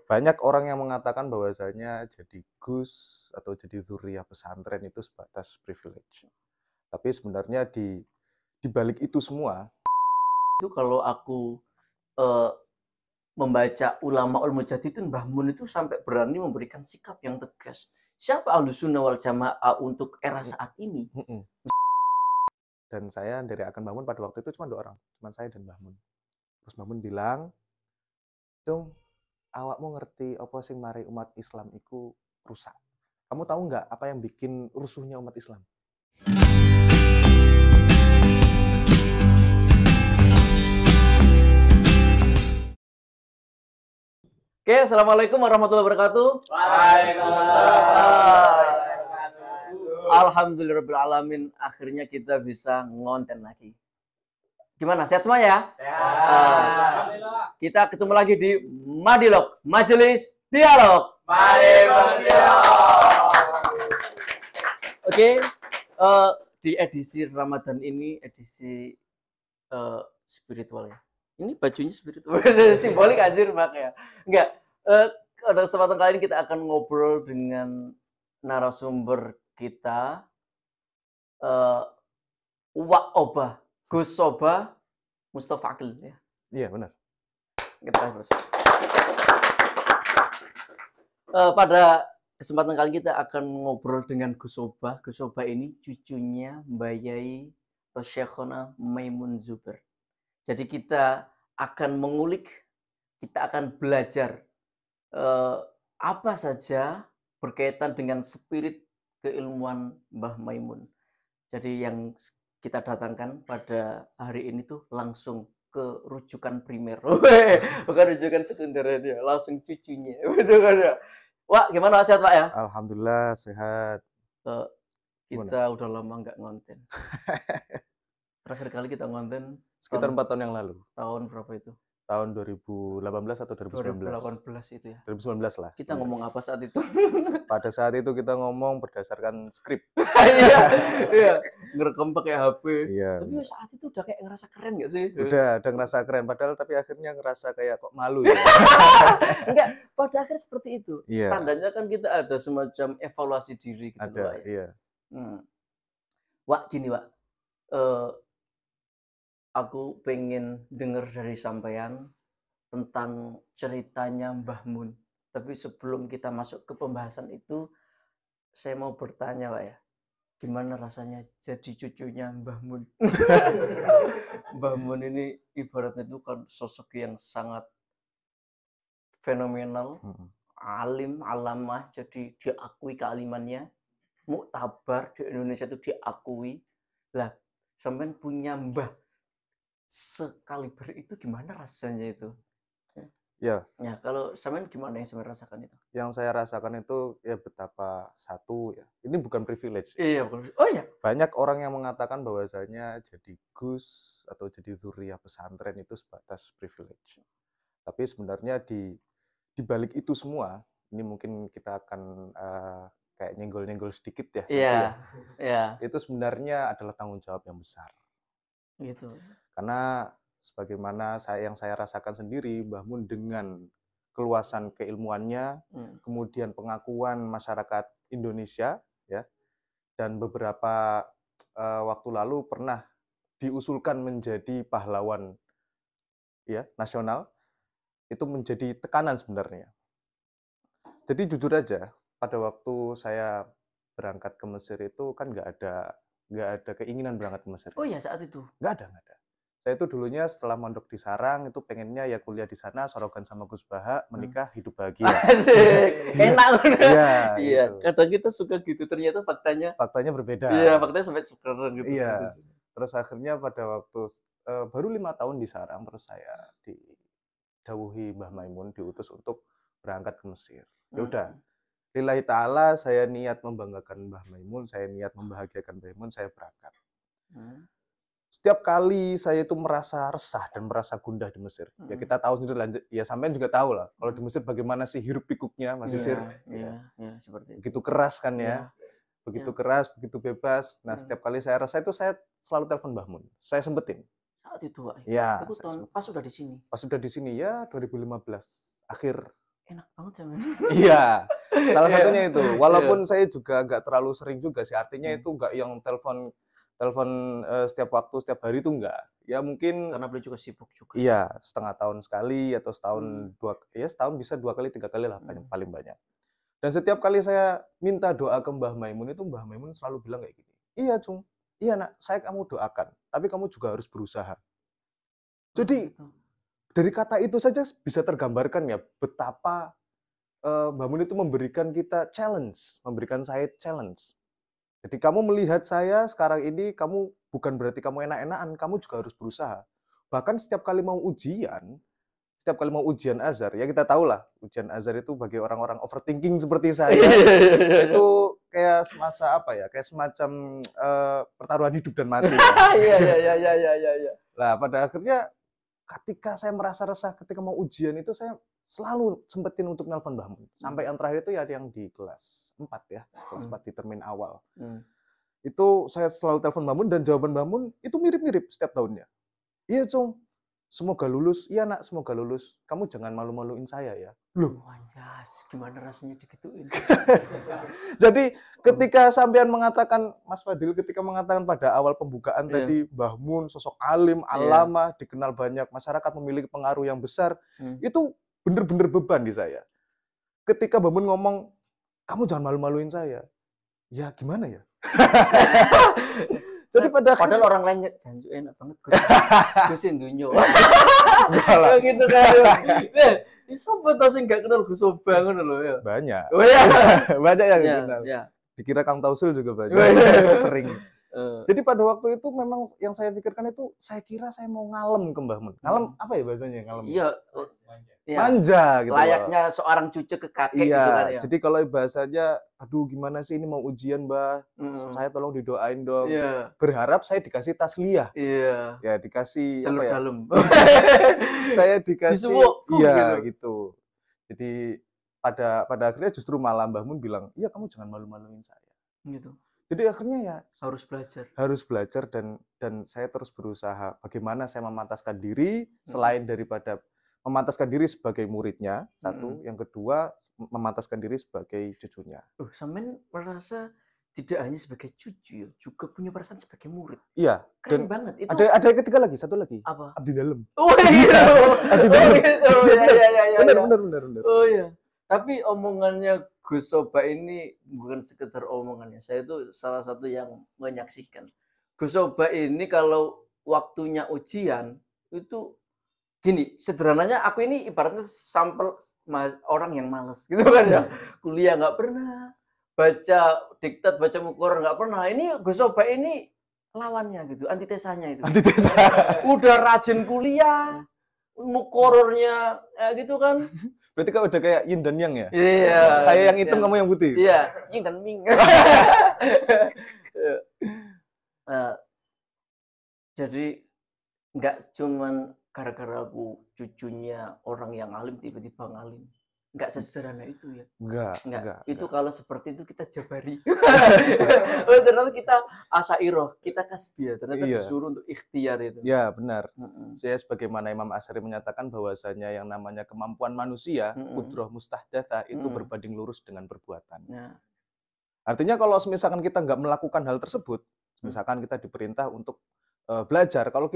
Banyak orang yang mengatakan bahwasanya jadi gus atau jadi dzurriyyah pesantren itu sebatas privilege. Tapi sebenarnya di balik itu semua, Itu kalau aku eh, membaca ulama mujahidin, Mbah Mun itu sampai berani memberikan sikap yang tegas. Siapa Ahlussunnah wal Jamaah untuk era saat ini? dan saya dari akan bangun pada waktu itu cuma 2 orang, cuma saya dan Mbah Mun. Terus Mbah Mun bilang, "Cung, awakmu ngerti apa sing mari umat Islam iku rusak? Kamu tahu nggak apa yang bikin rusuhnya umat Islam?" Oke, assalamualaikum warahmatullahi wabarakatuh. Waalaikumsalam. Alhamdulillahirobbilalamin, akhirnya kita bisa ngonten lagi. Gimana, sehat semua ya? Alhamdulillah. Kita ketemu lagi di Madilog, Majelis Dialog. Mari berdialog. Oke, di edisi Ramadan ini, edisi spiritual ya. Ini bajunya spiritual, simbolik anjir Pak ya. Enggak, pada kesempatan kali ini kita akan ngobrol dengan narasumber kita, Wak Obah, Gus Obah Mustafakil ya. Iya, benar. Kita terus. Pada kesempatan kali kita akan ngobrol dengan Gus Obah. Gus Obah ini cucunya Mbak Yai atau Syekhona Maimun Zuber. Jadi kita akan mengulik, kita akan belajar apa saja berkaitan dengan spirit keilmuan Mbah Maimun. Jadi yang kita datangkan pada hari ini tuh langsung ke rujukan primer, bukan rujukan sekunder dia, langsung cucunya. Betul kan ya? Wah, gimana sehat Pak ya? Alhamdulillah sehat. Kita udah lama nggak ngonten. Terakhir kali kita ngonten Sekitar 4 tahun yang lalu. tahun berapa itu? Tahun 2018 atau 2019? 2018 itu ya. 2019 lah. Kita ngomong apa saat itu? Pada saat itu kita ngomong berdasarkan skrip. Iya, iya. Ngerekam pakai HP. Iya. Tapi saat itu udah kayak ngerasa keren gak sih? Udah ngerasa keren. Padahal tapi akhirnya ngerasa kayak kok malu ya. Enggak, pada akhirnya seperti itu. Iya. Tandanya kan kita ada semacam evaluasi diri gitu. Ada, Wak, ya. iya. Wak, gini Wak. Aku pengen dengar dari sampean tentang ceritanya Mbah Mun. Tapi sebelum kita masuk ke pembahasan itu, saya mau bertanya Wak ya. Gimana rasanya jadi cucunya Mbah Mun? Mbah Mun ini ibaratnya itu kan sosok yang sangat fenomenal, alim, alamah, jadi diakui kealimannya, muktabar di Indonesia itu diakui. Lah, sampean punya mbah sekaliber itu gimana rasanya itu? Ya. Ya, kalau sampean gimana yang sampean rasakan itu? Yang saya rasakan itu ya betapa satu ya. Ini bukan privilege. Iya, bukan. Oh ya. Banyak orang yang mengatakan bahwasanya jadi gus atau jadi dzurriyyah pesantren itu sebatas privilege. Tapi sebenarnya di balik itu semua, ini mungkin kita akan kayak nyenggol-nyenggol sedikit ya. Iya. Iya. Itu sebenarnya adalah tanggung jawab yang besar. Gitu. Karena sebagaimana yang saya rasakan sendiri, Mbah Mun dengan keluasan keilmuannya, kemudian pengakuan masyarakat Indonesia, ya, dan beberapa waktu lalu pernah diusulkan menjadi pahlawan, ya, nasional, itu menjadi tekanan sebenarnya. Jadi jujur aja, pada waktu saya berangkat ke Mesir itu kan nggak ada keinginan berangkat ke Mesir. Oh ya, saat itu? Nggak ada. Saya itu dulunya setelah mondok di Sarang itu pengennya ya kuliah di sana, sorogan sama Gus Baha, menikah, hidup bahagia. Asik, enak udah. Iya. Iya, Gitu. kadang kita suka gitu, ternyata faktanya Berbeda. iya, faktanya sampai sekarang gitu. Iya. Terus akhirnya pada waktu baru 5 tahun di Sarang, terus saya didawuhi Mbah Maimun diutus untuk berangkat ke Mesir. Ya udah. Lillahi ta'ala saya niat membanggakan Mbah Maimun, saya niat membahagiakan Mbah Maimun, saya berangkat. Setiap kali saya itu merasa resah dan merasa gundah di Mesir. Ya kita tahu sendiri, ya sampean juga tahu lah. Kalau di Mesir bagaimana sih hiruk pikuknya Mas Mesir. Iya, seperti itu. Begitu keras kan ya. Begitu keras, begitu bebas. Nah, setiap kali saya rasa itu saya selalu telepon Mbah Mun. Saya sempetin. Saat itu, Pak. Ya. Itu tahun pas sudah di sini. Pas sudah di sini ya 2015 akhir enak banget sama. Iya, salah satunya itu. Walaupun saya juga nggak terlalu sering juga sih, artinya itu nggak yang telepon setiap waktu, setiap hari itu nggak. Ya mungkin Karena beliau juga sibuk juga. iya, setengah tahun sekali atau setahun setahun bisa 2 kali 3 kali lah paling banyak. Dan setiap kali saya minta doa ke Mbah Maimun itu Mbah Maimun selalu bilang kayak gini, "Iya, Cung. Iya, Nak, saya kamu doakan, tapi kamu juga harus berusaha." Jadi dari kata itu saja bisa tergambarkan ya betapa Mbah Mun itu memberikan kita challenge, memberikan saya challenge. Jadi kamu melihat saya sekarang ini, kamu bukan berarti kamu enak-enakan, kamu juga harus berusaha. Bahkan setiap kali mau ujian azhar, ya kita tahu lah, ujian azhar itu bagi orang-orang overthinking seperti saya, itu kayak kayak semacam pertaruhan hidup dan mati. Iya. Lah pada akhirnya ketika saya merasa resah ketika mau ujian itu saya selalu sempetin untuk nelpon Mbah Mun. Sampai yang terakhir itu ya yang di kelas 4 ya, kelas 4 di termin awal. Itu saya selalu telepon Mbah Mun dan jawaban Mbah Mun itu mirip-mirip setiap tahunnya. "Iya, Cung. Semoga lulus." "Iya, Nak, semoga lulus. Kamu jangan malu-maluin saya ya." Loh, anjas, gimana rasanya digituin? Jadi ketika sampean mengatakan, Mas Fadil ketika mengatakan pada awal pembukaan tadi Mbah Mun sosok alim, alama, dikenal banyak masyarakat, memiliki pengaruh yang besar, itu bener-bener beban di saya. Ketika Mbah Mun ngomong, "Kamu jangan malu-maluin saya." Ya gimana ya? Jadi padahal orang lain janju enak banget Gus Indunyo. Malah gitu kan. Ini sobat tau sing gak kenal Gus Soba ngono lho ya. banyak. Oh ya. Banyak yang kenal. Ya. Dikira Kang Tausil juga banyak. Sering. Jadi pada waktu itu memang yang saya pikirkan itu, saya kira saya mau ngalem ke Mbah Mun. Ngalem apa ya bahasanya ngalem? Iya. Manja gitu. Layaknya seorang cucu ke kakek gitu kan ya. Jadi kalau bahasanya, aduh gimana sih ini mau ujian, Mbah. Saya tolong didoain dong. Berharap saya dikasih tasliah. Iya. Ya dikasih jalur apa ya? dalam. Saya dikasih iya gitu. Jadi pada akhirnya justru malah Mbah Mun bilang, "Iya, kamu jangan malu-maluin saya." Gitu. Jadi akhirnya ya harus belajar dan saya terus berusaha bagaimana saya memantaskan diri selain daripada memantaskan diri sebagai muridnya, satu, yang kedua memantaskan diri sebagai cucunya. Sampean merasa tidak hanya sebagai cucu ya, juga punya perasaan sebagai murid. Iya. Keren banget itu. Ada yang ketiga lagi, satu lagi. Apa? Abdi dalam. Oh iya. Abdi dalam. Iya. Benar. Oh iya. Tapi omongannya Gus Soba ini bukan sekedar omongannya. Saya itu salah satu yang menyaksikan. Gus Soba ini kalau waktunya ujian itu gini, sederhananya aku ini ibaratnya sampel orang yang malas gitu kan ya. Kuliah nggak pernah, baca diktat, baca mukoror nggak pernah. Ini Gus Soba ini lawannya gitu, antitesanya itu. Antitesa. Udah rajin kuliah, mukorornya gitu kan. Berarti kan udah kayak yin dan yang ya? Iya. Saya yang hitam, kamu yang putih. Iya, yin dan ming. Jadi nggak cuman gara-gara aku cucunya orang yang alim tiba-tiba ngalim. Nggak sesederhana itu ya. Enggak. Itu kalau seperti itu kita jabari. Ternyata kita asairoh, kita kasbiyah. Ternyata disuruh untuk ikhtiar itu. Ya benar. Saya sebagaimana Imam Asy'ari menyatakan bahwasanya yang namanya kemampuan manusia, qudrah mustahdatsah itu berbanding lurus dengan perbuatan. Artinya kalau misalkan kita nggak melakukan hal tersebut, misalkan kita diperintah untuk belajar, kalau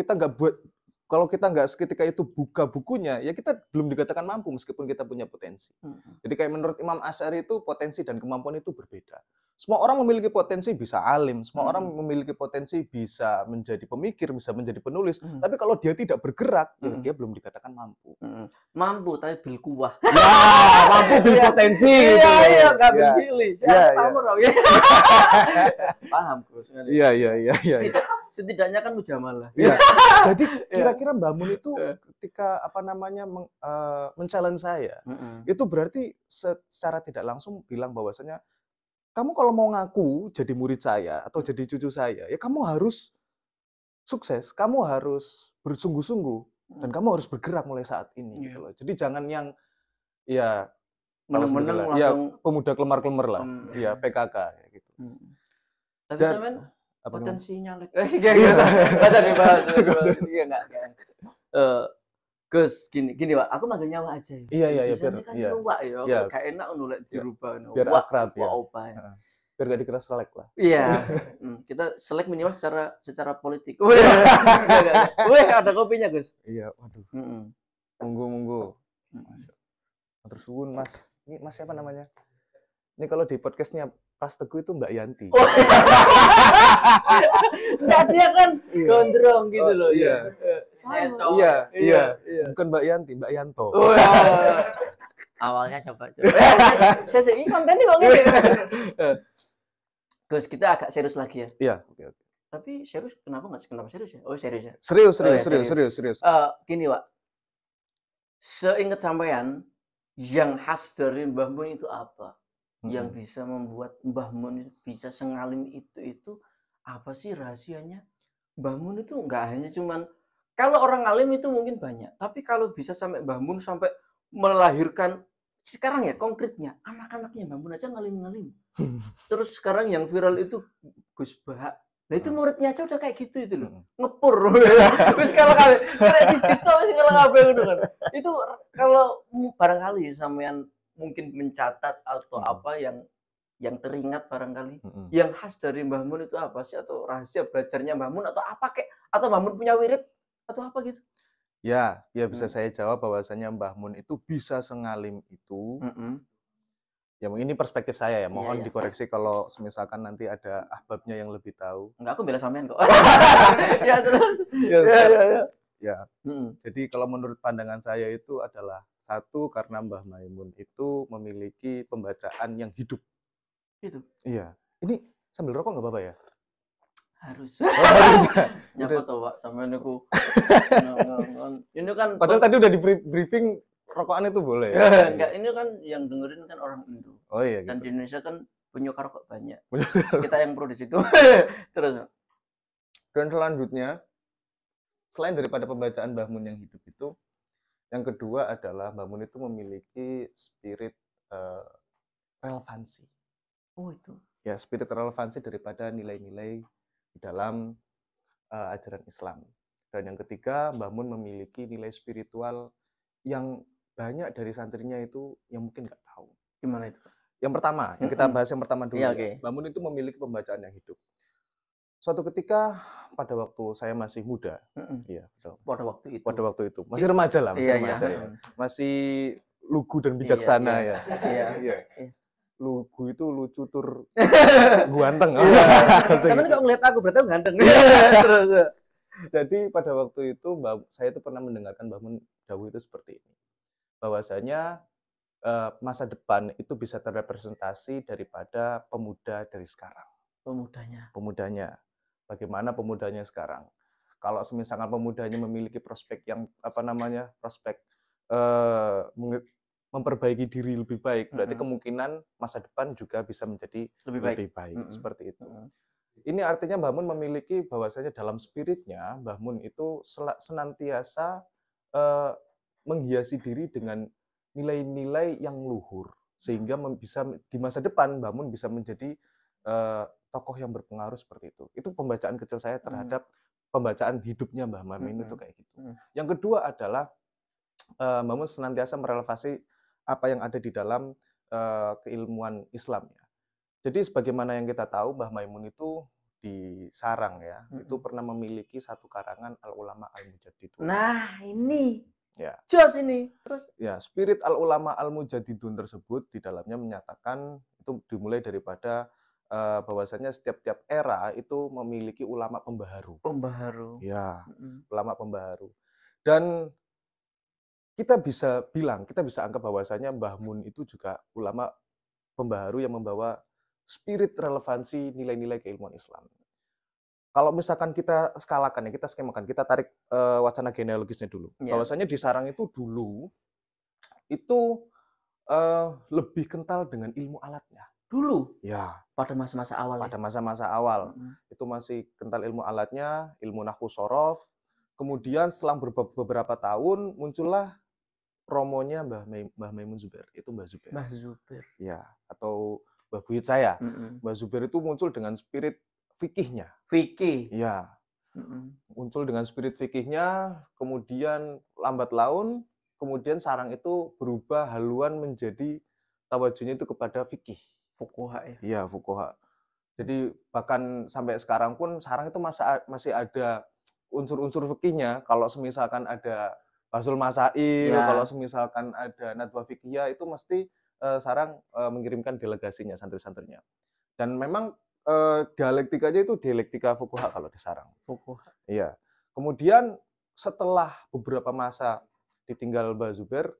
kita nggak seketika itu buka bukunya, ya kita belum dikatakan mampu meskipun kita punya potensi. Jadi kayak menurut Imam Asy'ari itu potensi dan kemampuan itu berbeda. Semua orang memiliki potensi bisa alim, semua orang memiliki potensi bisa menjadi pemikir, bisa menjadi penulis. Tapi kalau dia tidak bergerak, ya dia belum dikatakan mampu. Mampu tapi bil kuwah. Ya, mampu bil potensi. Iya, nggak pilih. Paham, Gus. Iya. Setidaknya kan mujamalah. Iya. Jadi kira-kira Mbah Mun itu ketika men-challenge saya, itu berarti secara tidak langsung bilang bahwasanya kamu kalau mau ngaku jadi murid saya atau jadi cucu saya, ya kamu harus sukses, kamu harus bersungguh-sungguh dan kamu harus bergerak mulai saat ini gitu loh. Jadi jangan yang ya meneng-meneng langsung pemuda kelemar-kelemar lah. Iya, PKK ya gitu. Tapi sampean potensi nyalek. Enggak. Gus, gini Pak, aku manggilnya Wak aja ya. Iya, Biasanya kan Wak ya, aku gak enak nulek dirubah. Biar Wak, akrab ya. Opa ya. Biar gak dikira selek lah. Iya. Kita selek minimal secara politik. Wih, ada kopinya, Gus. Iya, waduh. Monggo. Terus suwun Mas. Ini Mas siapa namanya? Ini kalau di podcastnya Pras Teguh itu Mbak Yanti. Nah, dia kan gondrong gitu loh. Iya. Iya. Bukan Mbak Yanti, Mbak Yanto. Awalnya coba. Saya ini kontennya kok gini. Gus, kita agak serius lagi ya. Iya, oke. Tapi serius kenapa serius ya? Oh, serius ya. Serius. Gini, Wak. Seingat sampean, yang khas dari Mbah Mun itu apa? Yang bisa membuat Mbah Mun bisa sengalim itu apa sih rahasianya? Mbah Mun itu nggak hanya cuman kalau orang alim itu mungkin banyak, tapi kalau bisa sampai Mbah Mun sampai melahirkan sekarang ya konkretnya anak-anaknya Mbah Mun aja ngalim-ngalim. Terus sekarang yang viral itu Gus Bah. Nah itu muridnya aja udah kayak gitu itu loh. Ngepur. Terus kalau si Cipto sih kalau ngapain gitu kan. Itu kalau barangkali sampean mungkin mencatat atau apa yang teringat barangkali yang khas dari Mbah Mun itu apa sih, atau rahasia belajarnya Mbah Mun atau apa kek, atau Mbah Mun punya wirid atau apa gitu? Ya bisa saya jawab bahwasanya Mbah Mun itu bisa sengalim itu. Ya ini perspektif saya ya, mohon dikoreksi kalau misalkan nanti ada ahbabnya yang lebih tahu. Enggak, aku bela sampean kok. Ya terus. Ya. Jadi kalau menurut pandangan saya itu adalah satu, karena Mbah Maimun itu memiliki pembacaan yang hidup. Itu. Iya. Ini sambil rokok nggak apa-apa ya? Harus. Nyapa toh, Pak, sampean niku. Ini kan padahal tadi udah di briefing rokokan itu boleh. Enggak, ini kan yang dengerin kan orang Indo. Oh iya gitu. Dan di Indonesia kan penyuka rokok banyak. Kita yang pro di situ. Terus. Dan selanjutnya, selain daripada pembacaan Mbah Mun yang hidup itu, yang kedua adalah Mbah Mun itu memiliki spirit relevansi. Oh itu. Ya, spirit relevansi daripada nilai-nilai di dalam ajaran Islam. Dan yang ketiga, Mbah Mun memiliki nilai spiritual yang banyak dari santrinya itu yang mungkin nggak tahu. Gimana itu? Yang pertama, yang kita bahas yang pertama dulu. Mbah Mun itu memiliki pembacaan yang hidup. Suatu ketika pada waktu saya masih muda, iya, pada waktu itu masih remaja lah, masih lugu dan bijaksana ya. Lugu itu lucu tur ganteng. Sama kok ngeliat aku berarti ganteng. Terus. Jadi pada waktu itu saya itu pernah mendengarkan Mbah Mun dawuh itu seperti ini. Bahwasanya masa depan itu bisa terrepresentasi daripada pemuda dari sekarang. Pemudanya. Bagaimana pemudanya sekarang? Kalau misalkan pemudanya memiliki prospek yang prospek memperbaiki diri lebih baik, berarti kemungkinan masa depan juga bisa menjadi lebih baik. Seperti itu. Ini artinya Mbah Mun memiliki bahwasanya dalam spiritnya Mbah Mun itu senantiasa menghiasi diri dengan nilai-nilai yang luhur, sehingga bisa di masa depan Mbah Mun bisa menjadi tokoh yang berpengaruh seperti itu. Itu pembacaan kecil saya terhadap pembacaan hidupnya Mbah Mun itu kayak gitu. Yang kedua adalah Mbah Mun senantiasa merelevasi apa yang ada di dalam keilmuan Islam ya. Jadi sebagaimana yang kita tahu, Mbah Maimun itu di Sarang ya, itu pernah memiliki satu karangan Al-Ulama Al-Mujaddidun. Nah, ini. Ya. Jos ini. Terus ya, spirit Al-Ulama Al-Mujaddidun tersebut di dalamnya menyatakan itu dimulai daripada bahwasanya setiap era itu memiliki ulama pembaharu. Ya, ulama pembaharu. Dan kita bisa anggap bahwasanya Mbah Mun itu juga ulama pembaharu yang membawa spirit relevansi nilai-nilai keilmuan Islam. Kalau misalkan kita skalakan ya, kita skemakan, kita tarik wacana genealogisnya dulu. Bahwasanya di Sarang itu dulu itu lebih kental dengan ilmu alatnya. Dulu? Ya. Pada masa-masa awal. Pada masa-masa awal. Itu masih kental ilmu alatnya, ilmu nahwu sorof. Kemudian selang beberapa tahun muncullah romonya Mbah Maimun Zubair. Itu Mbah Zubair. Mbah Zubair. Ya, atau Mbah Buyut saya. Mbah Zubair itu muncul dengan spirit fikihnya. Fikih. Ya. Muncul dengan spirit fikihnya, kemudian lambat laun, kemudian sarang itu berubah haluan menjadi tawajuhnya itu kepada fikih. Fuqaha ya. Iya, fuqaha. Jadi bahkan sampai sekarang pun sarang itu masih ada unsur-unsur fikihnya. Kalau semisalkan ada Basul Masail, Ya. kalau semisalkan ada Nadwa Fikihiyah, itu mesti sarang mengirimkan delegasinya, santri-santrinya. Dan memang dialektikanya itu dialektika fuqaha kalau di sarang. Fuqaha. Iya. Kemudian setelah beberapa masa ditinggal Mbah Zubair,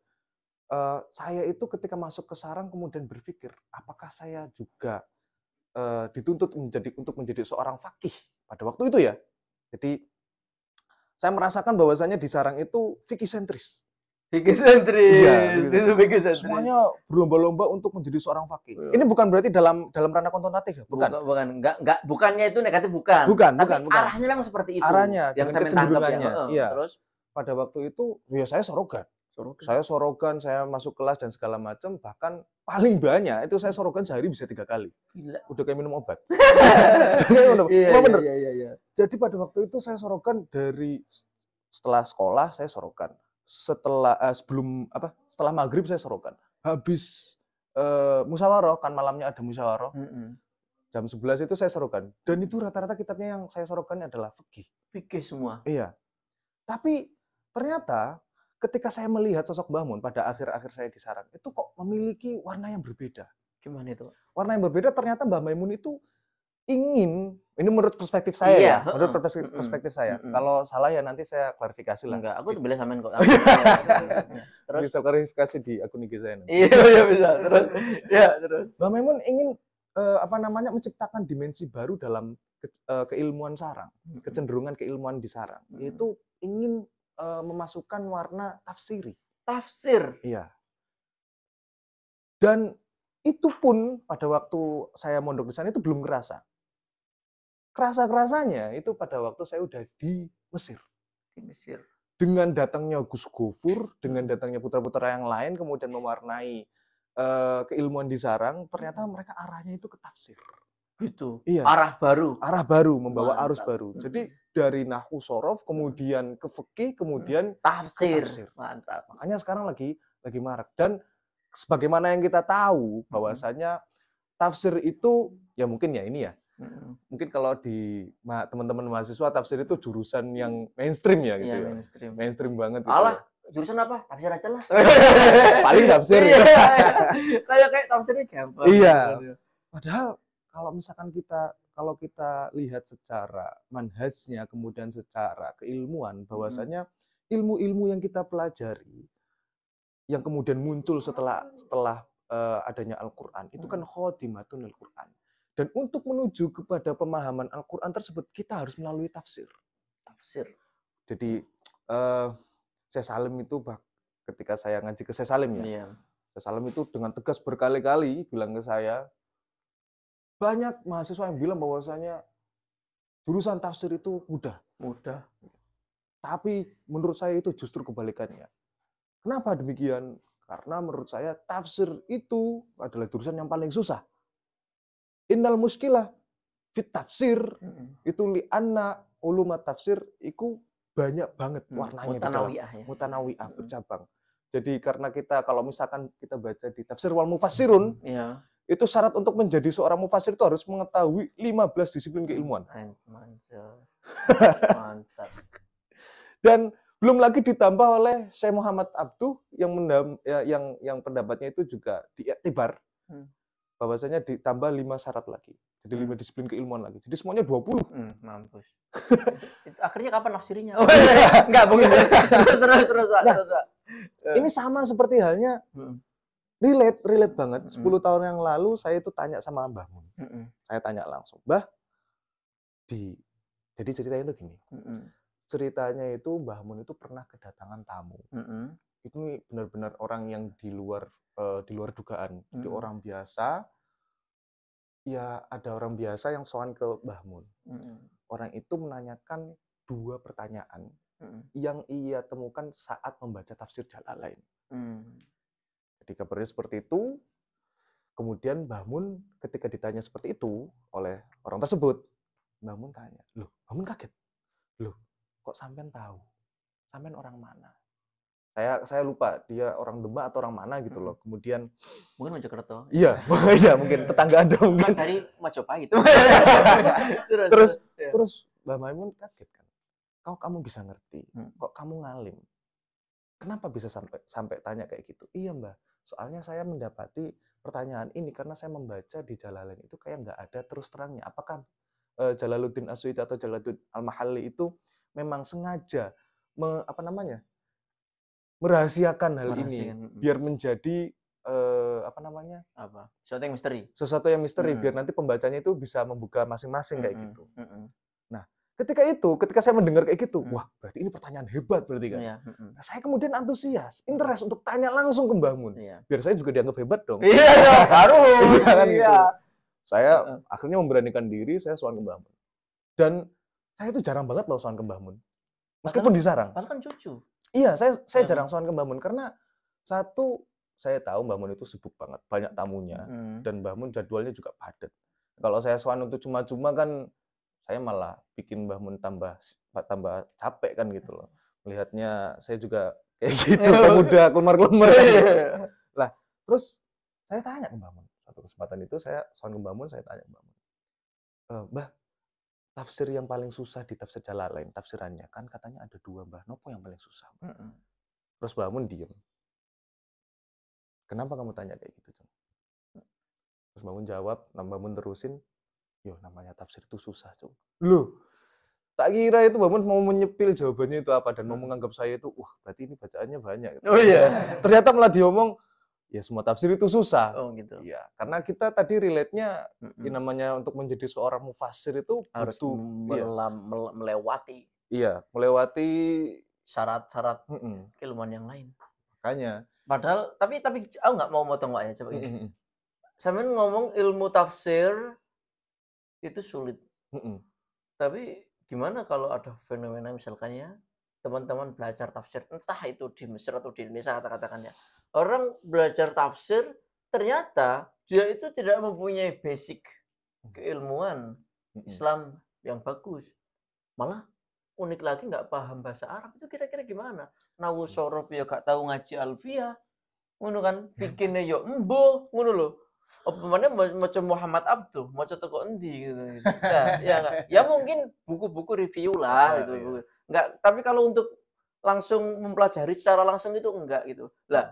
saya itu ketika masuk ke sarang kemudian berpikir, apakah saya juga dituntut untuk menjadi seorang fakih pada waktu itu ya. Jadi saya merasakan bahwasanya di sarang itu fikih sentris. Fikih sentris. Iya, Itu fikih sentris. Semuanya berlomba-lomba untuk menjadi seorang fakih. Ini bukan berarti dalam ranah konnotatif ya, bukan. Bukannya itu negatif, bukan. Bukan. Arahnya memang seperti itu. Arahnya yang dengan saya tangkap ya. Iya. Terus pada waktu itu ya saya sorogan. Saya masuk kelas dan segala macam, bahkan paling banyak itu saya sorogan sehari bisa 3 kali. Gila. Udah kayak minum obat. Iya. Jadi pada waktu itu saya sorogan dari setelah sekolah saya sorogan. Setelah maghrib saya sorogan. Habis musyawarah, kan malamnya ada musyawarah. Jam 11 itu saya sorogan. Dan itu rata-rata kitabnya yang saya sorogan adalah fikih. Fikih semua. Iya. Tapi ternyata ketika saya melihat sosok Mbah Mun pada akhir-akhir saya di sarang, itu kok memiliki warna yang berbeda. Gimana itu? Warna yang berbeda ternyata Mbah Maimun itu ingin, ini menurut perspektif saya ya, menurut perspektif saya. Kalau salah ya nanti saya klarifikasi lah. Enggak, aku boleh samain kok. Terus bisa klarifikasi di akun IG saya nanti. Iya bisa. Terus. Mbah Maimun ingin menciptakan dimensi baru dalam keilmuan sarang, kecenderungan keilmuan di sarang, yaitu ingin memasukkan warna tafsiri. Tafsir. Iya. Dan itu pun pada waktu saya mondok di sana itu belum kerasa. Kerasa-kerasanya itu pada waktu saya udah di Mesir. Di Mesir. Dengan datangnya Gus Gofur, dengan datangnya putra-putra yang lain, kemudian mewarnai keilmuan di sarang, ternyata mereka arahnya itu ke tafsir. Gitu. Iya. Arah baru, membawa arus baru. Jadi dari nahwu sorof, kemudian ke fikih, kemudian tafsir. Mantap. Makanya sekarang lagi marak. Dan sebagaimana yang kita tahu bahwasanya tafsir itu ya mungkin ya ini ya. Mungkin kalau di teman-teman mahasiswa tafsir itu jurusan yang mainstream ya gitu. Iya, ya. Mainstream banget gitu. Alah, jurusan apa? Tafsir aja lah. Paling tafsir. Kayak tafsirnya gampang. Iya. Padahal kalau misalkan kalau kita lihat secara manhajnya, kemudian secara keilmuan, bahwasanya ilmu-ilmu yang kita pelajari, yang kemudian muncul setelah adanya Al-Quran, itu kan khotimatun Al-Quran. Dan untuk menuju kepada pemahaman Al-Quran tersebut, kita harus melalui tafsir. Jadi, Syekh Salim itu, ketika saya ngaji ke Syekh Salim ya, Syekh Salim itu dengan tegas berkali-kali bilang ke saya, banyak mahasiswa yang bilang bahwasanya jurusan tafsir itu mudah. Tapi menurut saya itu justru kebalikannya. Kenapa demikian? Karena menurut saya tafsir itu adalah jurusan yang paling susah. Innal muskilah fit tafsir itu li'anna ulumat tafsir itu banyak banget warnanya. Mutanawi'ah, bercabang. Jadi karena kalau misalkan kita baca di tafsir wal mufassirun, itu syarat untuk menjadi seorang mufassir itu harus mengetahui 15 disiplin keilmuan. Mantap. Dan belum lagi ditambah oleh Syekh Muhammad Abduh yang pendapatnya itu juga diiktibar bahwasanya ditambah 5 syarat lagi. Jadi 5 disiplin keilmuan lagi. Jadi semuanya 20. Mampus. Itu akhirnya kapan nafsirinya? Enggak mungkin. Terus. Ini sama seperti halnya relate banget. 10 tahun yang lalu saya itu tanya sama Mbah Mun. Saya tanya langsung, Mbah, jadi ceritanya itu gini. Ceritanya itu Mbah Mun itu pernah kedatangan tamu. Itu benar-benar orang yang di luar dugaan. Jadi orang biasa, ya ada orang biasa yang sowan ke Mbah Mun. Orang itu menanyakan 2 pertanyaan yang ia temukan saat membaca tafsir Jalalain. Jadi kabarnya seperti itu. Kemudian Mbah Mun ketika ditanya seperti itu oleh orang tersebut, Mbah Mun tanya, loh, Mbah Mun kaget. loh kok sampean tahu? Sampean orang mana? Saya lupa dia orang Demak atau orang mana gitu loh. Kemudian mungkin Mojokerto. Iya, iya mungkin tetangga Anda mungkin. Dari Majapahit. Terus Mbak Maimun kaget kan. Kamu bisa ngerti. Kok kamu ngalim? Kenapa bisa sampai tanya kayak gitu? Iya Mbak, soalnya saya mendapati pertanyaan ini karena saya membaca di Jalalain itu kayak nggak ada terus terangnya. Apakah Jalaluddin As-Suyuti atau Jalaluddin Al-Mahalli itu memang sengaja merahasiakan hal ini biar menjadi sesuatu yang misteri biar nanti pembacanya itu bisa membuka masing-masing kayak gitu. Nah, ketika saya mendengar kayak gitu, wah berarti ini pertanyaan hebat berarti kan. Nah, saya kemudian antusias, interest untuk tanya langsung ke Mbah Mun. Biar saya juga dianggap hebat dong. Iya, harus. Kan gitu. Saya akhirnya memberanikan diri, saya sowan ke Mbah Mun. Dan saya itu jarang banget loh sowan ke Mbah Mun. Meskipun disarang. Padahal kan cucu. Iya, saya jarang sowan ke Mbah Mun karena satu, saya tahu Mbah Mun itu sibuk banget, banyak tamunya dan Mbah Mun jadwalnya juga padat. Kalau saya sowan untuk cuma-cuma kan saya malah bikin Mbah Mun tambah capek kan gitu loh. Melihatnya saya juga kayak gitu, pemuda kelemar-kelemar. Lah, terus saya tanya ke Mbah Mun. Satu kesempatan itu saya sowan ke Mbah Mun, saya tanya ke Mbah Mun. Mbah, tafsir yang paling susah di tafsir Jalalain, tafsirannya kan katanya ada 2, Mbah. Nopo yang paling susah? Terus Mbah Mun diem. Kenapa kamu tanya kayak gitu, Cung? Terus Mbah Mun jawab, Mbah Mun terusin, yo namanya tafsir itu susah, Cung. Loh, tak kira itu Mbah Mun mau menyepil jawabannya itu apa dan mau menganggap saya itu, berarti ini bacaannya banyak. Gitu. Oh iya. Ternyata malah diomong, ya semua tafsir itu susah. Oh gitu. Iya, karena kita tadi relate-nya namanya untuk menjadi seorang mufassir itu harus melewati. Iya, melewati syarat-syarat keilmuan yang lain. Makanya. Padahal tapi aku nggak mau motong Pak ya, coba ini. Sampeyan ngomong ilmu tafsir itu sulit. Tapi gimana kalau ada fenomena misalkan ya teman-teman belajar tafsir entah itu di Mesir atau di Indonesia katakannya. Orang belajar tafsir ternyata dia itu tidak mempunyai basic keilmuan Islam yang bagus. Malah unik lagi nggak paham bahasa Arab itu kira-kira gimana? Nawu sorof ya gak tahu ngaji alfiyah. Ngono kan bikinnya yo embo ngono lho. Apa mana macam Muhammad Abduh, mau toko endi gitu. Ya mungkin buku-buku review lah gitu. Enggak, tapi kalau untuk langsung mempelajari secara langsung itu enggak gitu. Lah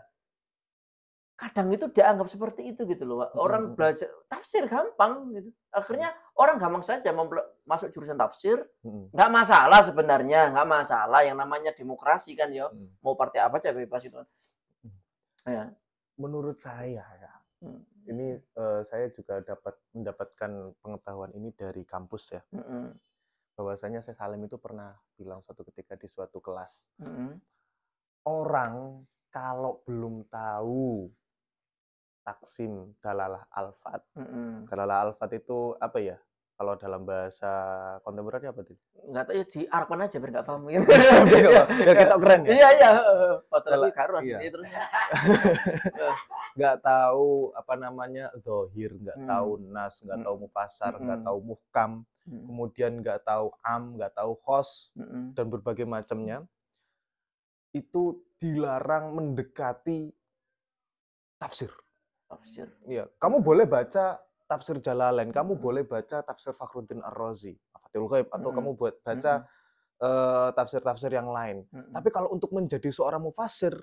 kadang itu dianggap seperti itu gitu loh, Pak. Orang belajar tafsir gampang gitu. Akhirnya orang gampang saja masuk jurusan tafsir, nggak masalah sebenarnya, nggak masalah. Yang namanya demokrasi kan ya, mau partai apa aja bebas itu. Ya. Menurut saya ya, ini saya juga mendapatkan pengetahuan ini dari kampus ya. Bahwasanya saya Salim itu pernah bilang suatu ketika di suatu kelas, orang kalau belum tahu taksim dalalah alfat. Dalalah alfat itu apa ya? Kalau dalam bahasa kontemporer apa tuh? Enggak tahu ya, di Arpan aja biar enggak paham ya. Biar kita keren ya. Iya. Padahal karo asline terus. Enggak tahu apa namanya dzahir, enggak tahu nas, enggak tahu mufassar, enggak tahu muhkam, kemudian enggak tahu enggak tahu khos dan berbagai macamnya. Itu dilarang mendekati tafsir. Iya, kamu boleh baca tafsir Jalalain, kamu boleh baca tafsir Fakhruddin Ar-Razi, Fathul Ghaib, atau kamu buat baca tafsir-tafsir yang lain. Tapi kalau untuk menjadi seorang mufassir,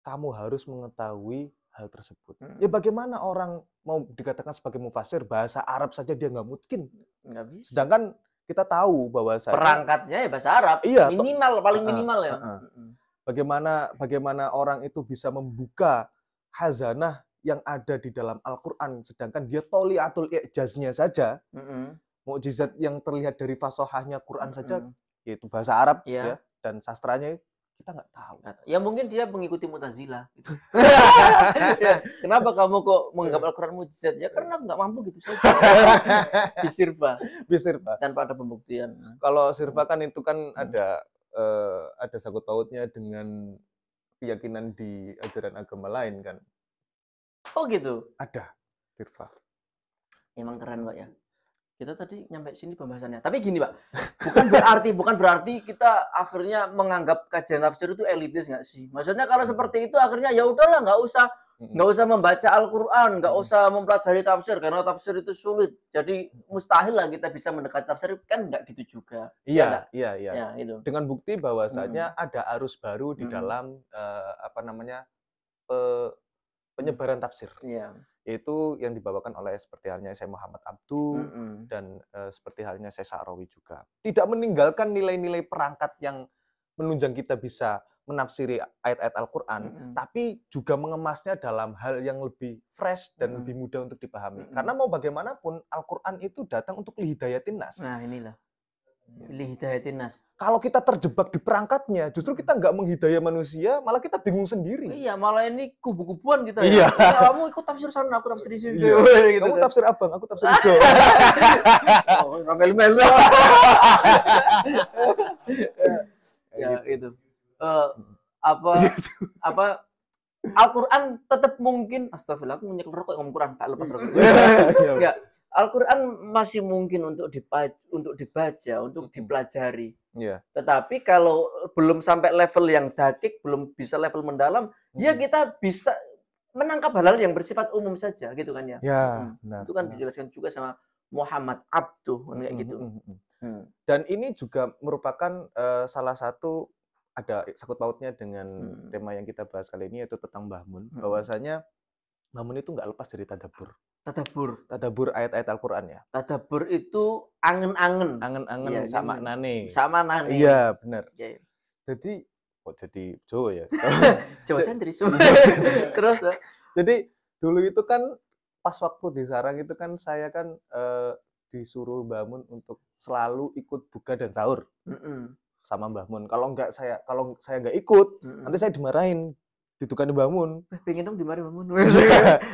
kamu harus mengetahui hal tersebut. Ya bagaimana orang mau dikatakan sebagai mufassir, bahasa Arab saja dia nggak mungkin. Nggak bisa. Sedangkan kita tahu bahwa perangkatnya ya bahasa Arab, iya, minimal, paling minimal ya. Bagaimana orang itu bisa membuka khazanah yang ada di dalam Al-Quran, sedangkan dia toliatul i'jaznya saja, mukjizat yang terlihat dari fasohahnya Quran saja, yaitu bahasa Arab ya, dan sastranya kita nggak tahu. Ya mungkin dia mengikuti Mu'tazilah. Gitu. Kenapa kamu kok menganggap Al-Quran mukjizat? Ya karena nggak mampu gitu saja. Bisirfa. Tanpa ada pembuktian. Kalau sirfa kan itu kan ada sangkut pautnya dengan keyakinan di ajaran agama lain kan. Oh gitu? Ada sirfa. Emang keren Pak ya. Kita tadi nyampe sini pembahasannya. Tapi gini, Pak. Bukan berarti kita akhirnya menganggap kajian tafsir itu elitis nggak sih? Maksudnya kalau seperti itu akhirnya ya udahlah nggak usah membaca Al-Qur'an, nggak usah mempelajari tafsir karena tafsir itu sulit. Jadi mustahil lah kita bisa mendekati tafsir, kan nggak gitu juga. Iya. Ya, itu. Dengan bukti bahwasanya ada arus baru di dalam penyebaran tafsir. Iya. Yaitu yang dibawakan oleh seperti halnya Syekh Muhammad Abduh dan seperti halnya Syekh Sa'rawi juga. Tidak meninggalkan nilai-nilai perangkat yang menunjang kita bisa menafsiri ayat-ayat Al-Qur'an, tapi juga mengemasnya dalam hal yang lebih fresh dan lebih mudah untuk dipahami. Karena mau bagaimanapun Al-Qur'an itu datang untuk lihidayatin nas. Nah, inilah. Lihidayatin nas. Kalau kita terjebak di perangkatnya, justru kita nggak menghidayah manusia, malah kita bingung sendiri. Iya, malah ini kubu-kubuan kita ya. Kamu ikut tafsir sana, aku tafsir di sini. Gitu. Kamu tafsir abang, aku tafsir hijau. Oh, ramel-mel. Ya, itu. Apa Al-Qur'an tetap mungkin, astagfirullah, aku nyekel rokok ngomong Quran, tak lepas rokok. Enggak. Al-Qur'an masih mungkin untuk dibaca, untuk dipelajari. Iya. Tetapi kalau belum sampai level yang dakik, belum bisa level mendalam, ya kita bisa menangkap hal-hal yang bersifat umum saja, gitu kan ya. Ya, benar. Itu kan dijelaskan juga sama Muhammad Abduh, kayak gitu. Dan ini juga merupakan salah satu ada sakut pautnya dengan tema yang kita bahas kali ini, yaitu tentang Mbah Mun. Bahwasanya Mbah Mun itu nggak lepas dari tadabbur. Tadabbur ayat-ayat Al-Qur'an ya. Tadabbur itu angen-angen. Angen-angen Ya, sak maknane. Iya, benar. Ya. Jadi kok jadi Jawa ya? Jawa sentris. Terus jadi dulu itu kan pas waktu di Sarang itu kan saya kan disuruh Mbah Mun untuk selalu ikut buka dan sahur. Sama Mbah Mun. Kalau saya nggak ikut, nanti saya dimarahin. Ditukani Mbah Mun. Pengen dong dimarahin Mbah Mun.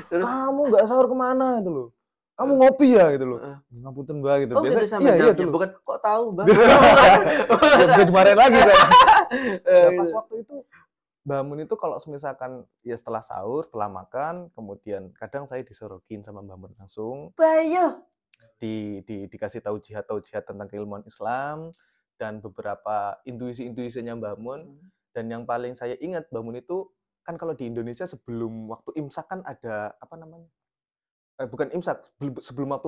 Terus, kamu nggak sahur kemana itu loh? Kamu ngopi ya gitu loh. Ngapunten Mbah gitu. Biasa iya dulu. Bukan kok tahu Mbah. Bisa dimarahin lagi saya. Nah, pas waktu itu Mbah Mun itu kalau misalkan ya setelah sahur, setelah makan, kemudian kadang saya disorokin sama Mbah Mun langsung. Bayo. Dikasih tahu jihad tentang keilmuan Islam dan beberapa intuisi-intuisinya Mbah Mun. Dan yang paling saya ingat Mbah Mun itu kan kalau di Indonesia sebelum waktu imsak kan ada apa namanya? Bukan imsak, sebelum waktu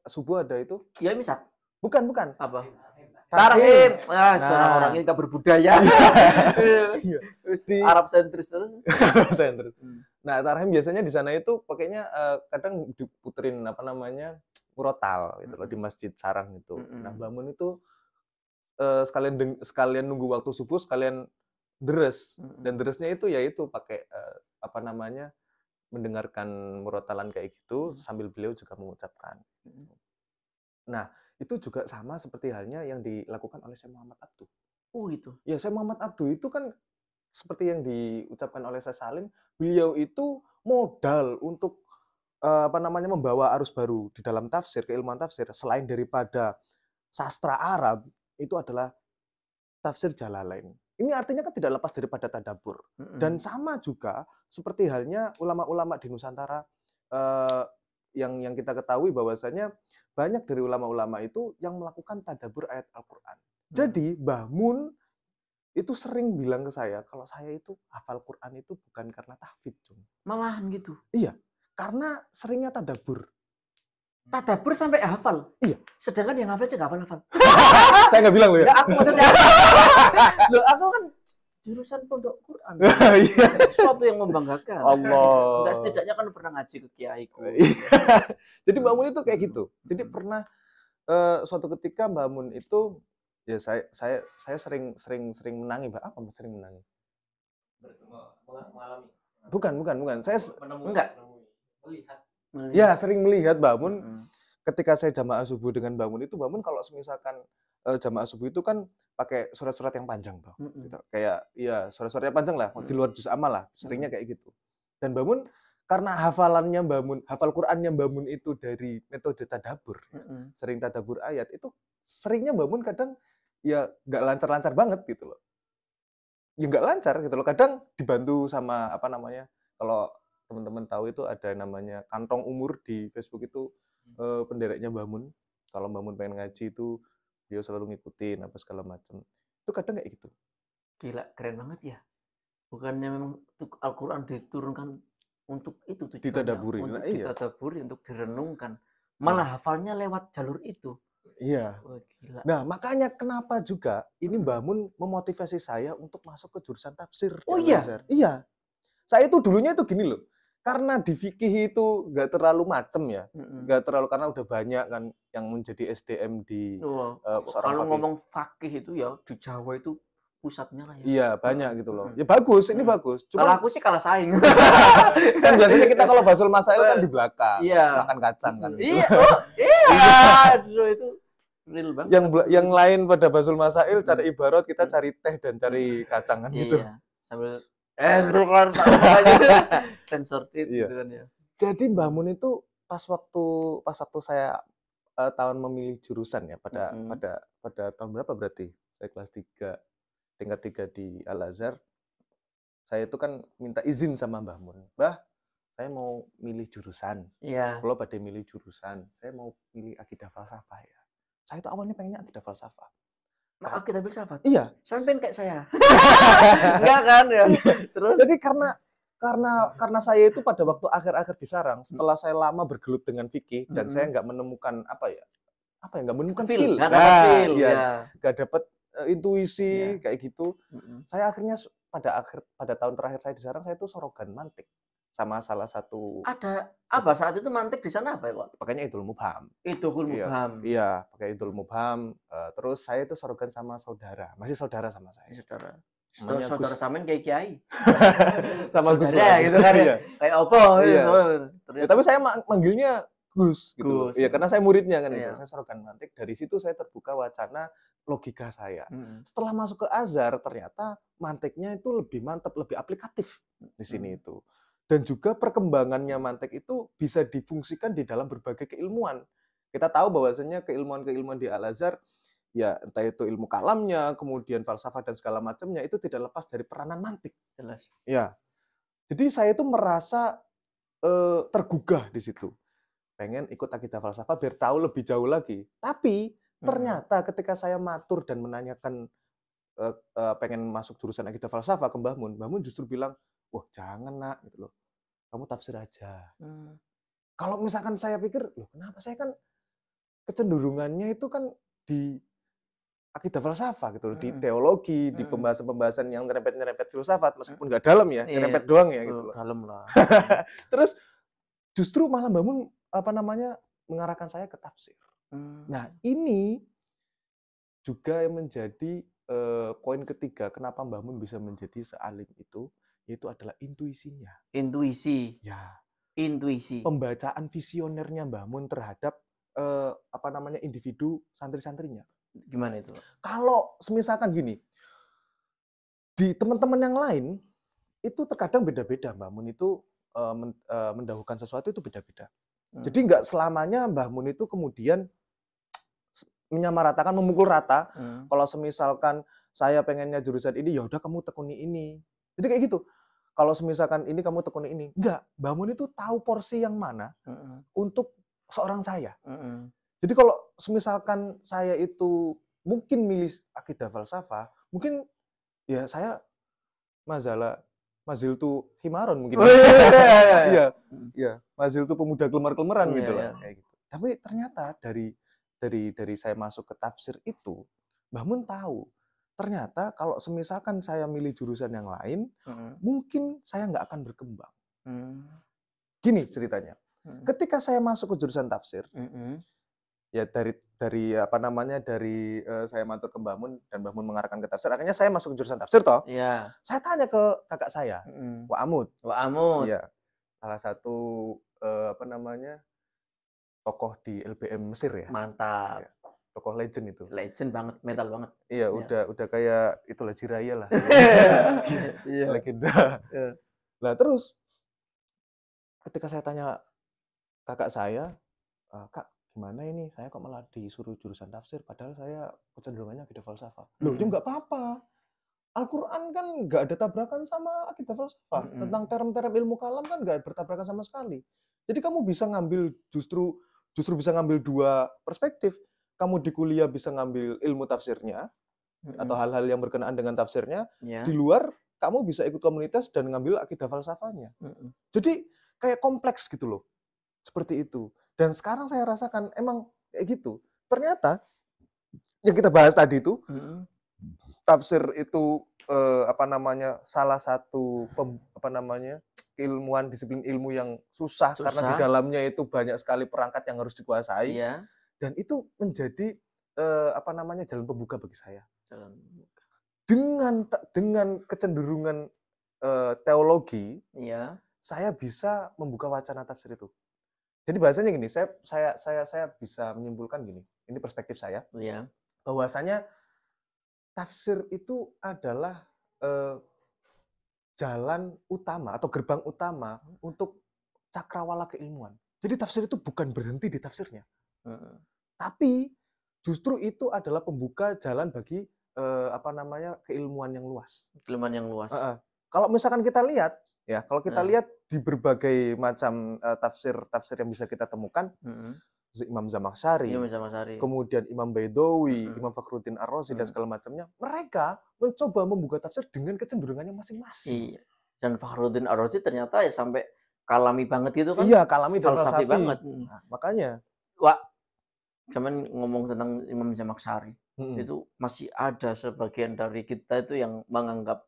subuh ada itu? Ya imsak. Bukan. Apa? Tarhim. Seorang orang ini gak berbudaya. Arab sentris terus. Nah, tarhim biasanya di sana itu pakainya kadang diputerin apa namanya? Murotal gitu loh di Masjid Sarang itu. Nah, Mbah Mun itu sekalian nunggu waktu subuh, sekalian deres. Dan deresnya itu yaitu pakai apa namanya? Mendengarkan murotalan kayak gitu sambil beliau juga mengucapkan. Nah, itu juga sama seperti halnya yang dilakukan oleh Syekh Muhammad Abduh. Oh, itu. Ya, Syekh Muhammad Abduh itu kan seperti yang diucapkan oleh Syekh Salim, beliau itu modal untuk apa namanya membawa arus baru di dalam tafsir, keilmuan tafsir selain daripada sastra Arab itu adalah tafsir Jalalain. Ini artinya kan tidak lepas daripada tadabbur. Dan sama juga seperti halnya ulama-ulama di Nusantara yang kita ketahui bahwasanya banyak dari ulama-ulama itu yang melakukan tadabbur ayat Al-Qur'an. Jadi Mbah Mun itu sering bilang ke saya kalau saya itu hafal Quran itu bukan karena tahfidz, malahan gitu. Iya, karena seringnya tadabbur. Tadabbur sampai hafal. Iya. Sedangkan yang hafal aja nggak hafal. Saya nggak bilang loh ya. Nggak, aku maksudnya. Loh, aku kan jurusan pondok Quran. Iya. Suatu yang membanggakan. Allah. Enggak, setidaknya kan pernah ngaji ke kiaiku. Jadi Mbah Mun itu kayak gitu. Jadi pernah suatu ketika Mbah Mun itu ya saya sering menangi, Mbak. Apa sering menangi? Mengalami. Bukan. Saya enggak Melihat. Ya, sering melihat Mbah Mun. Ketika saya jamaah subuh dengan Mbah Mun itu, Mbah Mun kalau misalkan jamaah subuh itu kan pakai surat-surat yang panjang toh. Gitu. Kayak ya surat-surat yang panjang lah, di luar juz amal lah, seringnya kayak gitu. Dan Mbah Mun karena hafalannya Mbah Mun, hafal Qur'annya Mbah Mun itu dari metode tadabbur. Sering tadabbur ayat itu seringnya Mbah Mun kadang ya nggak lancar-lancar banget gitu loh. Ya nggak lancar gitu loh. Kadang dibantu sama apa namanya? Kalau teman-teman tahu itu ada namanya kantong umur di Facebook itu pendereknya Mbah Mun. Kalau Mbah Mun pengen ngaji itu beliau selalu ngikutin apa segala macam. Itu kadang kayak gitu. Gila, keren banget ya. Bukannya memang Al-Quran diturunkan untuk itu tujuannya, Ditadaburi. untuk Nah, iya. ditadaburi, untuk direnungkan. Malah hafalnya lewat jalur itu. Iya. Wah, gila. Nah, makanya kenapa juga ini Mbah Mun memotivasi saya untuk masuk ke jurusan tafsir. Oh iya? Iya. Saya itu dulunya itu gini loh. Karena di fikih itu nggak terlalu macem ya. Nggak terlalu, karena udah banyak kan yang menjadi SDM di kalau ngomong fakih itu ya di Jawa itu pusatnya lah ya. Iya, banyak gitu loh. Ya bagus, ini bagus. Cuma kalau aku sih kalah saing. Kan biasanya kita kalau Basul Masail kan di belakang, makan kacang kan. Iya, oh iya. Aduh, itu real banget. Yang lain pada Basul Masail cari ibarat, kita cari teh dan cari kacang kan gitu. Iya, sambil sensor gitu kan ya. Jadi Mbah Mun itu pas waktu saya tahun memilih jurusan ya, pada tahun berapa berarti? Saya kelas 3, tingkat 3 di Al-Azhar. Saya itu kan minta izin sama Mbah Mun. Mbah, saya mau milih jurusan. Iya. Kalau pada milih jurusan, saya mau pilih akidah falsafah ya. Saya itu awalnya pengennya akidah falsafah. Nah, akidah filsafat? Iya. Sampai kayak saya. Enggak kan ya? Terus? Jadi karena saya itu pada waktu akhir-akhir di sarang, setelah saya lama bergelut dengan fikih dan saya nggak menemukan nggak menemukan feel, nggak dapat intuisi kayak gitu. Saya akhirnya pada tahun terakhir saya di sarang, saya itu sorogan mantik sama salah satu. Ada apa saat itu mantik di sana apa ya, Pak? Pakainya Idul Mubham. Idul Mubham. Iya, pakai Idul Mubham. Terus saya itu sorogan sama saudara, masih saudara sama saya. Saudara Samen kiai. Sama Gus gitu kan ya. Kayak opo iya. Ya, tapi saya manggilnya Gus gitu. Iya, karena saya muridnya kan itu. Saya sorogan mantik. Dari situ saya terbuka wacana logika saya. Setelah masuk ke Azhar, ternyata mantiknya itu lebih mantap, lebih aplikatif di sini itu. Dan juga perkembangannya mantik itu bisa difungsikan di dalam berbagai keilmuan. Kita tahu bahwasanya keilmuan-keilmuan di Al-Azhar, ya entah itu ilmu kalamnya, kemudian falsafah dan segala macamnya, itu tidak lepas dari peranan mantik. Jelas. Ya. Jadi saya itu merasa tergugah di situ. Pengen ikut akidah falsafah biar tahu lebih jauh lagi. Tapi ternyata ketika saya matur dan menanyakan pengen masuk jurusan akidah falsafah ke Mbah Mun justru bilang, "Wah, jangan nak," gitu loh. "Kamu tafsir aja." Kalau misalkan saya pikir, loh kenapa, saya kan kecenderungannya itu kan di akidah falsafah gitu loh, di teologi, di pembahasan-pembahasan yang nyerempet filsafat, meskipun nggak dalam ya, nyerempet doang ya gitu loh. Dalam lah. Terus justru malah Mbah Mun mengarahkan saya ke tafsir. Nah, ini juga yang menjadi poin ketiga kenapa Mbah Mun bisa menjadi sealim itu, yaitu adalah intuisinya. Intuisi. Ya. Intuisi. Pembacaan visionernya Mbah Mun terhadap individu santri-santrinya. Gimana itu? Kalau misalkan gini, di teman-teman yang lain itu terkadang beda-beda. Mbah Mun itu mendahulukan sesuatu itu beda-beda. Jadi nggak selamanya Mbah Mun itu kemudian menyamaratakan, memukul rata. Kalau semisalkan saya pengennya jurusan ini, ya udah kamu tekuni ini. Jadi kayak gitu. Kalau semisalkan ini kamu tekuni ini, enggak. Mbah Mun itu tahu porsi yang mana untuk seorang saya. Jadi kalau semisalkan saya itu mungkin milih akidah falsafah, mungkin ya saya maziltu himaron mungkin. Iya, maziltu pemuda kelemar-kelemeran gitu lah, kayak gitu. Tapi ternyata dari saya masuk ke tafsir itu, Mbah Mun tahu ternyata kalau semisalkan saya milih jurusan yang lain, mungkin saya nggak akan berkembang. Gini ceritanya, ketika saya masuk ke jurusan tafsir, ya dari saya matur ke Mbah Mun dan Mbah Mun mengarahkan ke tafsir, akhirnya saya masuk ke jurusan tafsir toh. Iya. Saya tanya ke kakak saya, Wa Amud. Iya. Salah satu tokoh di LBM Mesir ya. Mantap. Ya, tokoh legend itu. Legend banget, metal banget. Iya, udah kayak itulah Jiraya lah. Iya. Legenda. Nah, terus ketika saya tanya kakak saya, "Kak, gimana ini? Saya kok malah disuruh jurusan tafsir, padahal saya kecenderungannya akidah falsafah." Loh, ya nggak apa-apa. Al-Quran kan nggak ada tabrakan sama akidah falsafah. Tentang term-term ilmu kalam kan nggak bertabrakan sama sekali. Jadi kamu bisa ngambil justru justru bisa ngambil dua perspektif. Kamu di kuliah bisa ngambil ilmu tafsirnya atau hal-hal yang berkenaan dengan tafsirnya. Di luar kamu bisa ikut komunitas dan ngambil akidah falsafahnya. Jadi kayak kompleks gitu loh. Seperti itu. Dan sekarang saya rasakan emang kayak gitu. Ternyata yang kita bahas tadi itu tafsir itu salah satu keilmuan disiplin ilmu yang susah karena di dalamnya itu banyak sekali perangkat yang harus dikuasai. Dan itu menjadi jalan pembuka bagi saya. Dengan kecenderungan teologi, saya bisa membuka wacana tafsir itu. Jadi bahasanya gini, saya bisa menyimpulkan gini. Ini perspektif saya. Bahwasanya tafsir itu adalah jalan utama atau gerbang utama untuk cakrawala keilmuan. Jadi tafsir itu bukan berhenti di tafsirnya. Tapi justru itu adalah pembuka jalan bagi keilmuan yang luas. Keilmuan yang luas. Kalau misalkan kita lihat lihat di berbagai macam tafsir yang bisa kita temukan, Imam Zamakhsyari, kemudian Imam Baidawi, Imam Fakhruddin Ar-Razi dan segala macamnya, mereka mencoba membuka tafsir dengan kecenderungannya masing-masing. Iya. Dan Fakhruddin Ar-Razi ternyata ya sampai kalami banget gitu kan? Iya, kalami dan falsafi banget. Nah, makanya. Wah, cuman ngomong tentang Imam Zamakhsyari, itu masih ada sebagian dari kita itu yang menganggap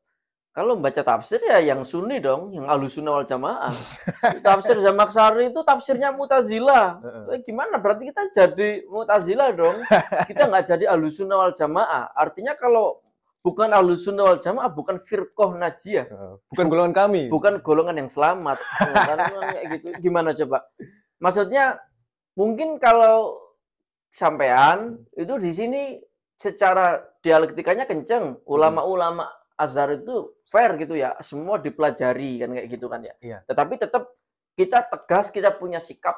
kalau membaca tafsir ya yang Sunni dong, yang Ahlussunnah wal Jamaah. Tafsir Zamakhsyari itu tafsirnya Mu'tazilah. Gimana? Berarti kita jadi Mu'tazilah dong. Kita nggak jadi Ahlussunnah wal Jamaah. Artinya kalau bukan Ahlussunnah wal Jamaah, bukan firqah najiyah. Bukan golongan kami. Bukan golongan yang selamat. Kayak gitu. Gimana coba? Maksudnya mungkin kalau sampean itu di sini secara dialektikanya kenceng, ulama-ulama Azhar itu fair gitu ya, semua dipelajari kan kayak gitu kan ya. Iya. Tetapi tetap kita tegas, kita punya sikap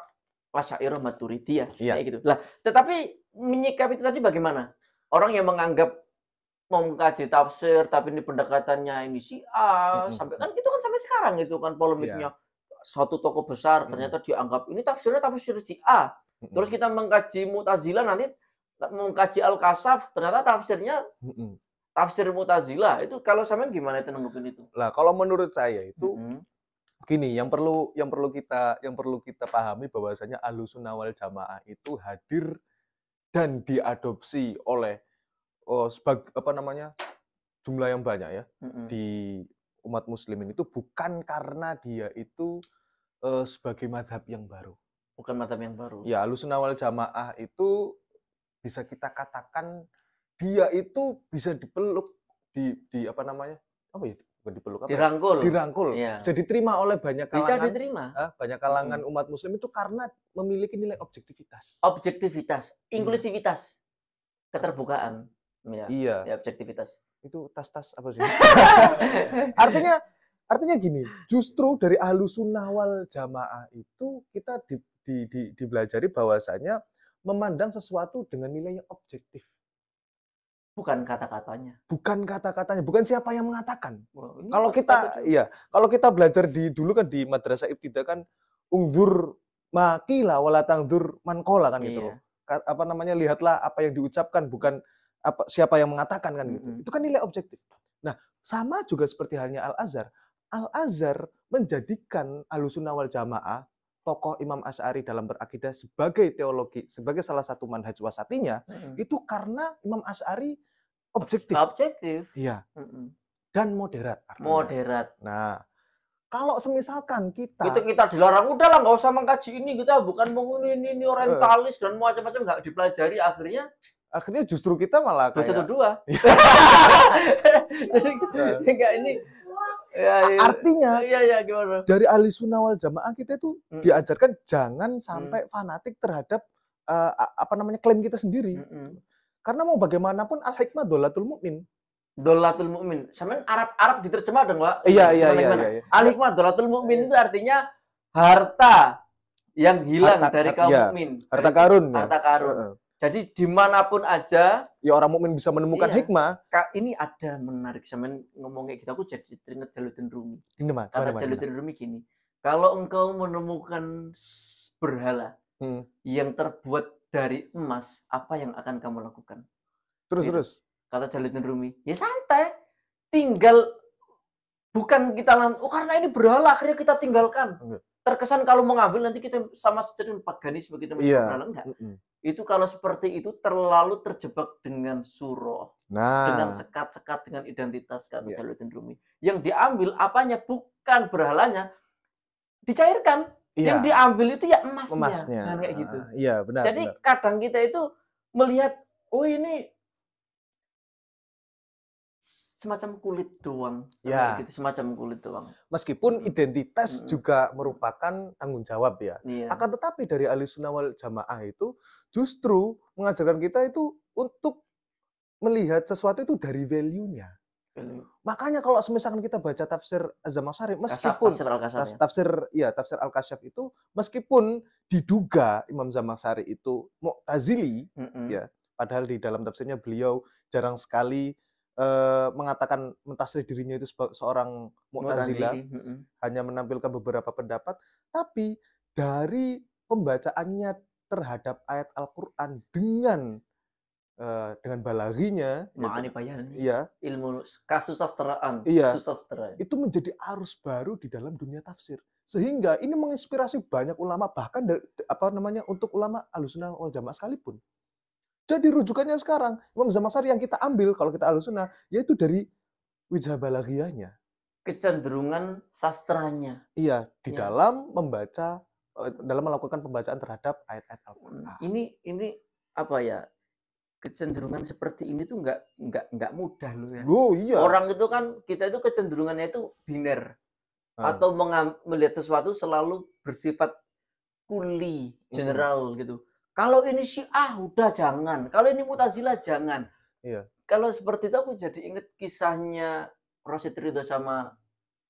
Asy'ariyah Maturidiyah kayak gitu. Lah, tetapi menyikapi itu tadi bagaimana? Orang yang menganggap mau mengkaji tafsir tapi ini pendekatannya ini Syiah, sampai kan itu kan sampai sekarang itu kan polemiknya. Suatu tokoh besar ternyata dianggap ini tafsirnya tafsir Syiah. Terus kita mengkaji Mu'tazilah nanti mengkaji Al-Kasaf ternyata tafsirnya tafsir Mu'tazilah. Itu kalau sampean gimana itu nanggepin itu? Lah, kalau menurut saya itu begini, yang perlu kita pahami bahwasanya Ahlussunnah wal Jamaah itu hadir dan diadopsi oleh jumlah yang banyak ya di umat muslimin itu bukan karena dia itu sebagai mazhab yang baru. Bukan mazhab yang baru. Ya, Ahlussunnah wal Jamaah itu bisa kita katakan dia itu bisa dipeluk dirangkul. Ya. Bisa diterima oleh banyak kalangan. Bisa diterima. Banyak kalangan umat muslim itu karena memiliki nilai objektivitas. Objektivitas, inklusivitas, keterbukaan. Ya, iya. Ya, objektivitas. Itu tas-tas apa sih? Artinya gini, justru dari Ahlussunnah wal Jamaah itu kita dibelajari bahwasanya memandang sesuatu dengan nilai yang objektif. Bukan kata-katanya. Bukan siapa yang mengatakan. Kalau kita belajar dulu kan di madrasah ibtidah kan ungzur maqila wala tangzur man qala kan gitu loh. Lihatlah apa yang diucapkan bukan siapa yang mengatakan kan gitu. Itu kan nilai objektif. Nah, sama juga seperti halnya Al-Azhar. Al-Azhar menjadikan Ahlussunnah wal Jamaah tokoh Imam Asy'ari dalam berakidah sebagai teologi, sebagai salah satu manhaj wasatinya, itu karena Imam Asy'ari objektif. Iya. Dan moderat. Artinya. Moderat. Nah, kalau semisalkan kita dilarang, udahlah nggak usah mengkaji ini, kita bukan ini orientalis dan macam-macam nggak dipelajari, akhirnya justru kita malah kayak 212. Jadi enggak ini. Artinya gimana? Dari Ahlussunnah wal Jamaah kita itu diajarkan jangan sampai fanatik terhadap klaim kita sendiri. Karena mau bagaimanapun al-hikmah dholatul mu'min. Dholatul mu'min. Sampeyan Arab diterjemah dong, Pak? Iya. Al-hikmah dholatul mu'min itu artinya harta yang hilang dari kaum mukmin. Harta karun. Harta karun. Jadi dimanapun aja ya orang mukmin bisa menemukan hikmah. Ini ada menarik, sampean ngomong kayak gitu aku jadi teringat Jalaluddin Rumi. Kata Jalaluddin Rumi gini, kalau engkau menemukan berhala yang terbuat dari emas, apa yang akan kamu lakukan? Terus. Kata Jalaluddin Rumi, ya santai. Tinggal bukan kita karena ini berhala akhirnya kita tinggalkan. Terkesan kalau mengambil nanti kita sama saja dengan paganisme, kita berhala. Enggak. Itu kalau seperti itu terlalu terjebak dengan surah. Dengan sekat-sekat, dengan identitas, kata Jalaluddin Rumi. Yang diambil apanya? Bukan berhalanya. Dicairkan. Yang diambil itu ya emasnya. Nah, kayak gitu. Iya, benar. Jadi kadang kita itu melihat, oh ini semacam kulit doang. Gitu, semacam kulit doang. Meskipun identitas juga merupakan tanggung jawab ya. Akan tetapi dari Ahlussunnah wal Jamaah itu justru mengajarkan kita itu untuk melihat sesuatu itu dari value-nya. Makanya kalau misalkan kita baca tafsir Az-Zamakhsyari, meskipun tafsir Al-Kasyaf itu meskipun diduga Imam Zamakhsyari itu Mu'tazili, ya, padahal di dalam tafsirnya beliau jarang sekali mengatakan mentafsir dirinya itu seorang Mu'tazila, hanya menampilkan beberapa pendapat, tapi dari pembacaannya terhadap ayat Al-Qur'an dengan balaghinya, ma'ani bayan, ilmu kasusastraan, itu menjadi arus baru di dalam dunia tafsir, sehingga ini menginspirasi banyak ulama, bahkan untuk ulama Ahlussunnah wal Jamaah sekalipun. Jadi rujukannya sekarang Imam Zamakhsyari yang kita ambil kalau kita Ahlussunnah yaitu dari wijah balaghiyahnya, kecenderungan sastranya. Di dalam membaca, dalam melakukan pembacaan terhadap ayat-ayat Al-Qur'an. Ini apa ya? Kecenderungan seperti ini tuh nggak mudah loh ya. Orang itu kan, kita itu kecenderungannya itu biner atau melihat sesuatu selalu bersifat kuli, general gitu. Kalau ini Syiah udah jangan, kalau ini Mu'tazilah jangan. Kalau seperti itu aku jadi inget kisahnya Rasyid Ridho sama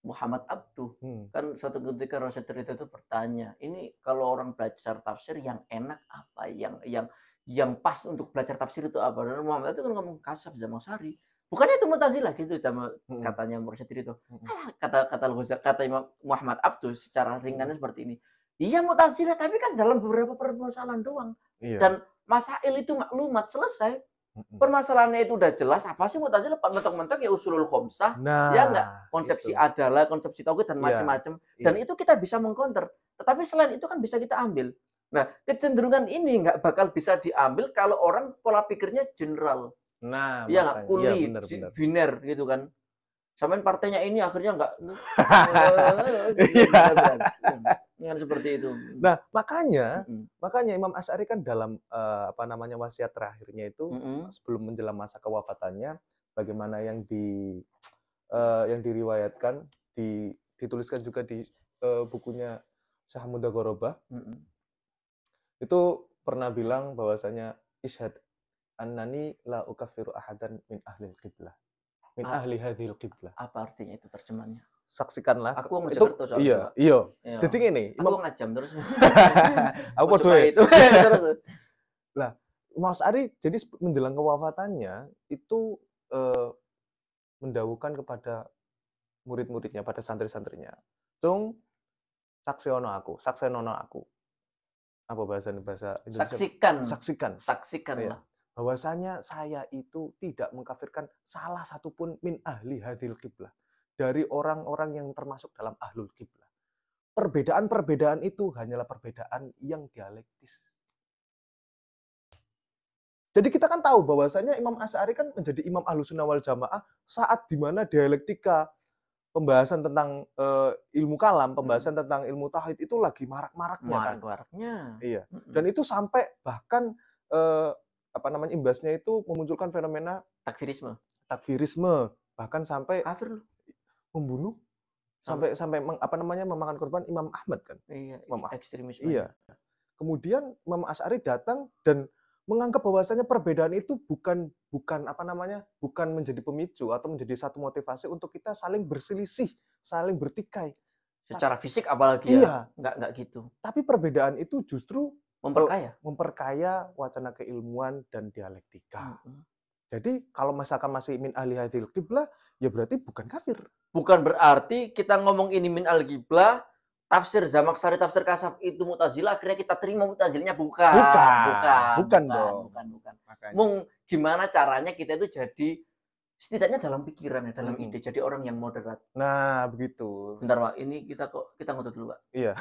Muhammad Abduh. Kan suatu ketika Rasyid Ridho itu bertanya, ini kalau orang belajar tafsir yang enak apa, yang pas untuk belajar tafsir itu apa? Dan Muhammad itu kan ngomong Kasyaf Zamakhsyari. Bukannya itu Mu'tazilah gitu sama katanya Rasyid Ridho. Kata Imam Muhammad Abduh secara ringannya seperti ini. Iya Mu'tazilah, tapi kan dalam beberapa permasalahan doang. Dan masail itu maklumat, selesai. Permasalahannya itu udah jelas, apa sih Mu'tazilah? Mentok-mentok ya usulul khomsah, ya enggak? Konsepsi adalah, konsepsi tauhid dan macam-macam. Dan itu kita bisa mengcounter. Tetapi selain itu kan bisa kita ambil. Nah, kecenderungan ini nggak bakal bisa diambil kalau orang pola pikirnya general. Ya nggak, kuli, biner gitu kan. Samain partainya ini akhirnya nggak. Dengan seperti itu. Nah, makanya Imam Asy'ari kan dalam wasiat terakhirnya itu sebelum menjelang masa kewafatannya, bagaimana yang diriwayatkan, dituliskan juga di bukunya Syekh Hamzah Ghorobah. Itu pernah bilang bahwasanya ishad annani la ukaffiru ahadan min ahlil qiblah. Min ahli hadhil qiblah. Apa artinya itu terjemahannya? Saksikanlah. Aku mau itu, iya. Jadi ngene, aku ngajam terus. Aku podo itu. Terus. Lah, Imam Asy'ari jadi menjelang kewafatannya itu mendawuhkan kepada murid-muridnya, pada santri-santrinya. Cung saksenono aku. Apa bahasa Indonesia? Saksikan ya. Bahwasanya saya itu tidak mengkafirkan salah satu pun min ahli hadil qiblah, dari orang-orang yang termasuk dalam ahlul qiblah. Perbedaan-perbedaan itu hanyalah perbedaan yang dialektis. Jadi kita kan tahu bahwasanya Imam Asy'ari kan menjadi imam Ahlussunnah wal Jamaah saat dimana dialektika, pembahasan tentang ilmu kalam, pembahasan tentang ilmu tauhid itu lagi marak-maraknya. Iya. Dan itu sampai bahkan imbasnya itu memunculkan fenomena takfirisme, bahkan sampai kafir membunuh, sampai memakan korban Imam Ahmad kan. Iya, ekstremisme. Iya. Kemudian Imam Asy'ari datang dan menganggap bahwasanya perbedaan itu bukan menjadi pemicu atau menjadi satu motivasi untuk kita saling berselisih, saling bertikai. Secara fisik apalagi ya. Enggak gitu. Tapi perbedaan itu justru memperkaya wacana keilmuan dan dialektika. Jadi kalau misalkan masih min ahli hadhil qiblah, ya berarti bukan kafir. Bukan berarti kita ngomong ini min al qiblah tafsir Zamakhsyari, tafsir Kasyaf itu Mu'tazilah, akhirnya kita terima Mu'tazilahnya bukan dong. Bukan. Mung gimana caranya kita itu jadi setidaknya dalam pikiran ya, dalam ide jadi orang yang moderat. Nah, begitu. Bentar, Pak. Ini kita ngotot dulu, Pak. Iya.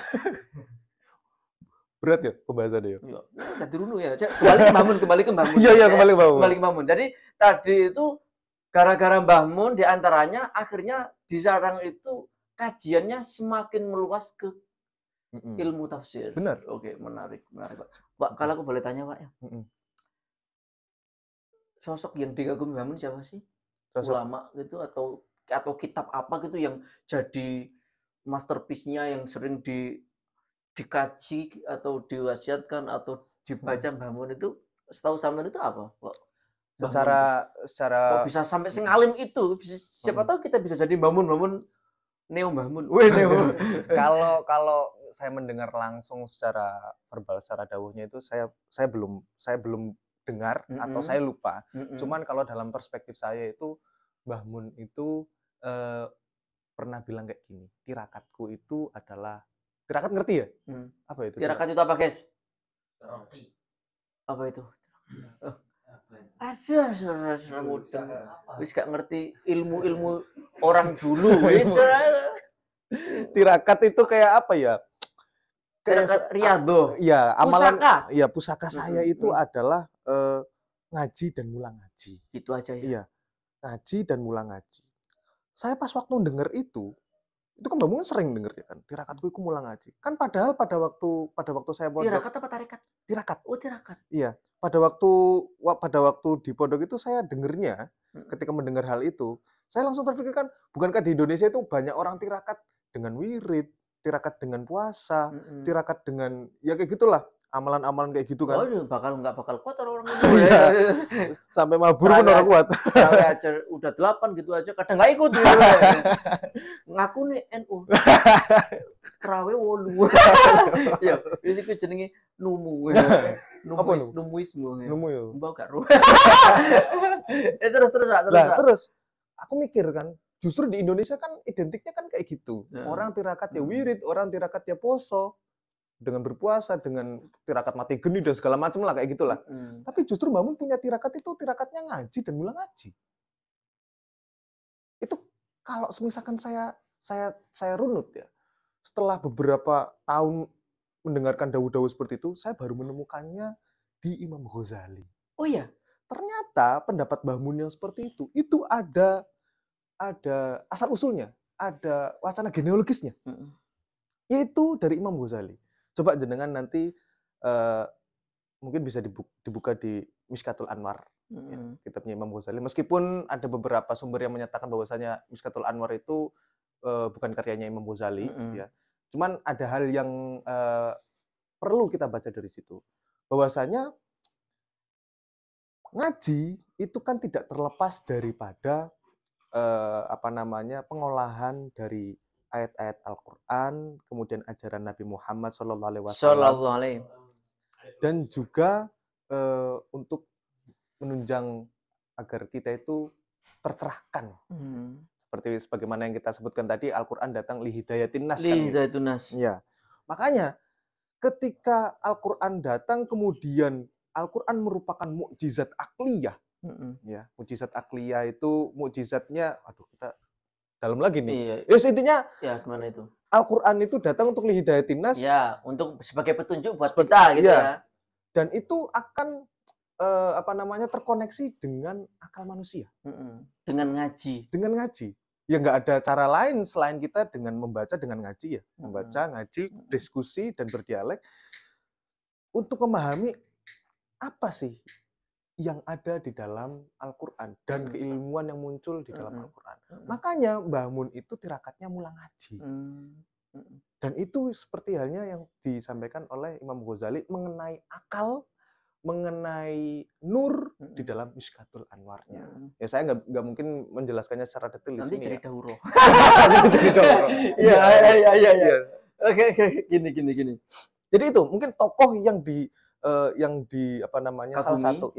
Berat ya pembahasannya ya? Iya, ganti dulu ya. Kembali ke Mbah Mun. Iya, kembali ke Mbah Mun. Kembali ke Mbah Mun. Jadi tadi itu gara-gara Mbah Mun diantaranya akhirnya di sarang itu kajiannya semakin meluas ke ilmu tafsir. Benar. Oke, menarik Pak. Pak, kalau aku boleh tanya, Pak ya. Sosok yang dikagumi Mbah Mun siapa sih? Ulama gitu atau kitab apa gitu yang jadi masterpiece-nya yang sering dikaji atau diwasiatkan atau dibaca Mbah Mun itu, setahu sampean itu apa, Pak? Secara kok bisa sampai sengalim itu? Siapa tahu kita bisa jadi Mbah Mun Neo Mbah Mun. Kalau saya mendengar langsung secara verbal, secara dawuhnya itu saya belum dengar atau saya lupa. Cuman kalau dalam perspektif saya itu Mbah Mun itu pernah bilang kayak gini, tirakatku itu adalah tirakat, ngerti ya? Apa itu? Tirakat itu apa, guys? Apa itu? Ada muda. Wis gak ngerti ilmu-ilmu orang dulu. Wis tirakat itu kayak apa ya? Tirakat riyadhah. Iya, amalan. Pusaka. Iya, pusaka saya itu adalah ngaji dan mulang ngaji. Itu aja ya. Iya. Ngaji dan mulang ngaji. Saya pas waktu denger itu kan Mbak Mun sering denger ya kan, tirakatku itu mulang ngaji. Kan padahal pada waktu saya pondok. Tirakat apa tarekat? Tirakat. Oh, tirakat. Iya. Pada waktu di pondok itu saya dengernya, ketika mendengar hal itu, saya langsung terpikirkan, bukankah di Indonesia itu banyak orang tirakat dengan wirid, tirakat dengan puasa, tirakat dengan ya kayak gitulah, amalan-amalan kayak gitu kan. Oh, nggak bakal kuat orang ini. Sampai mabur pun orang kuat. Sampai aja udah 8 gitu aja, kadang nggak ikut. Gitu. Ngaku nih NU. Trawe 8. Ya, itu jenenge numu. Numuisme. Numu ya. Mbak gak ruh. Terus aku mikir kan, justru di Indonesia kan identiknya kan kayak gitu. Orang tirakat ya wirid, orang tirakat ya poso. Dengan berpuasa, dengan tirakat mati geni dan segala macam lah kayak gitulah. Tapi justru Mbah Mun punya tirakat itu tirakatnya ngaji dan mulang ngaji. Itu kalau misalkan saya runut ya, setelah beberapa tahun mendengarkan dawuh-dawuh seperti itu, saya baru menemukannya di Imam Ghazali. Oh iya, ternyata pendapat Mbah Mun yang seperti itu ada asal usulnya, ada wacana genealogisnya. Yaitu dari Imam Ghazali. Coba jenengan nanti mungkin bisa dibuka di Mishkatul Anwar, ya, kitabnya Imam Ghazali. Meskipun ada beberapa sumber yang menyatakan bahwasanya Mishkatul Anwar itu bukan karyanya Imam Ghazali, ya. Cuman ada hal yang perlu kita baca dari situ. Bahwasanya ngaji itu kan tidak terlepas daripada pengolahan dari ayat-ayat Al-Quran, kemudian ajaran Nabi Muhammad SAW, dan juga untuk menunjang agar kita itu tercerahkan. Seperti sebagaimana yang kita sebutkan tadi, Al-Quran datang lihidayatin nas. Lihidayatin nas. Ya. Makanya ketika Al-Quran datang, kemudian Al-Quran merupakan mukjizat akliyah. Ya, mukjizat akliyah itu mukjizatnya, kita dalam lagi nih. Iya. Yes, intinya ya gimana itu? Al-Quran itu datang untuk lihidayatin nas. Ya, untuk sebagai petunjuk buat kita gitu ya. Dan itu akan terkoneksi dengan akal manusia. Dengan ngaji. Dengan ngaji. Ya nggak ada cara lain selain kita dengan membaca, dengan ngaji ya. Membaca, ngaji, diskusi, dan berdialek. Untuk memahami apa sih yang ada di dalam Al-Quran dan keilmuan yang muncul di dalam Al-Quran. Makanya Mbah Mun itu tirakatnya mulang ngaji. Dan itu seperti halnya yang disampaikan oleh Imam Ghazali mengenai akal, mengenai nur di dalam Mishkatul Anwarnya. Ya saya nggak mungkin menjelaskannya secara detail. Nanti jadi daurah. Jadi daurah. Iya. Oke, gini. Jadi itu mungkin tokoh yang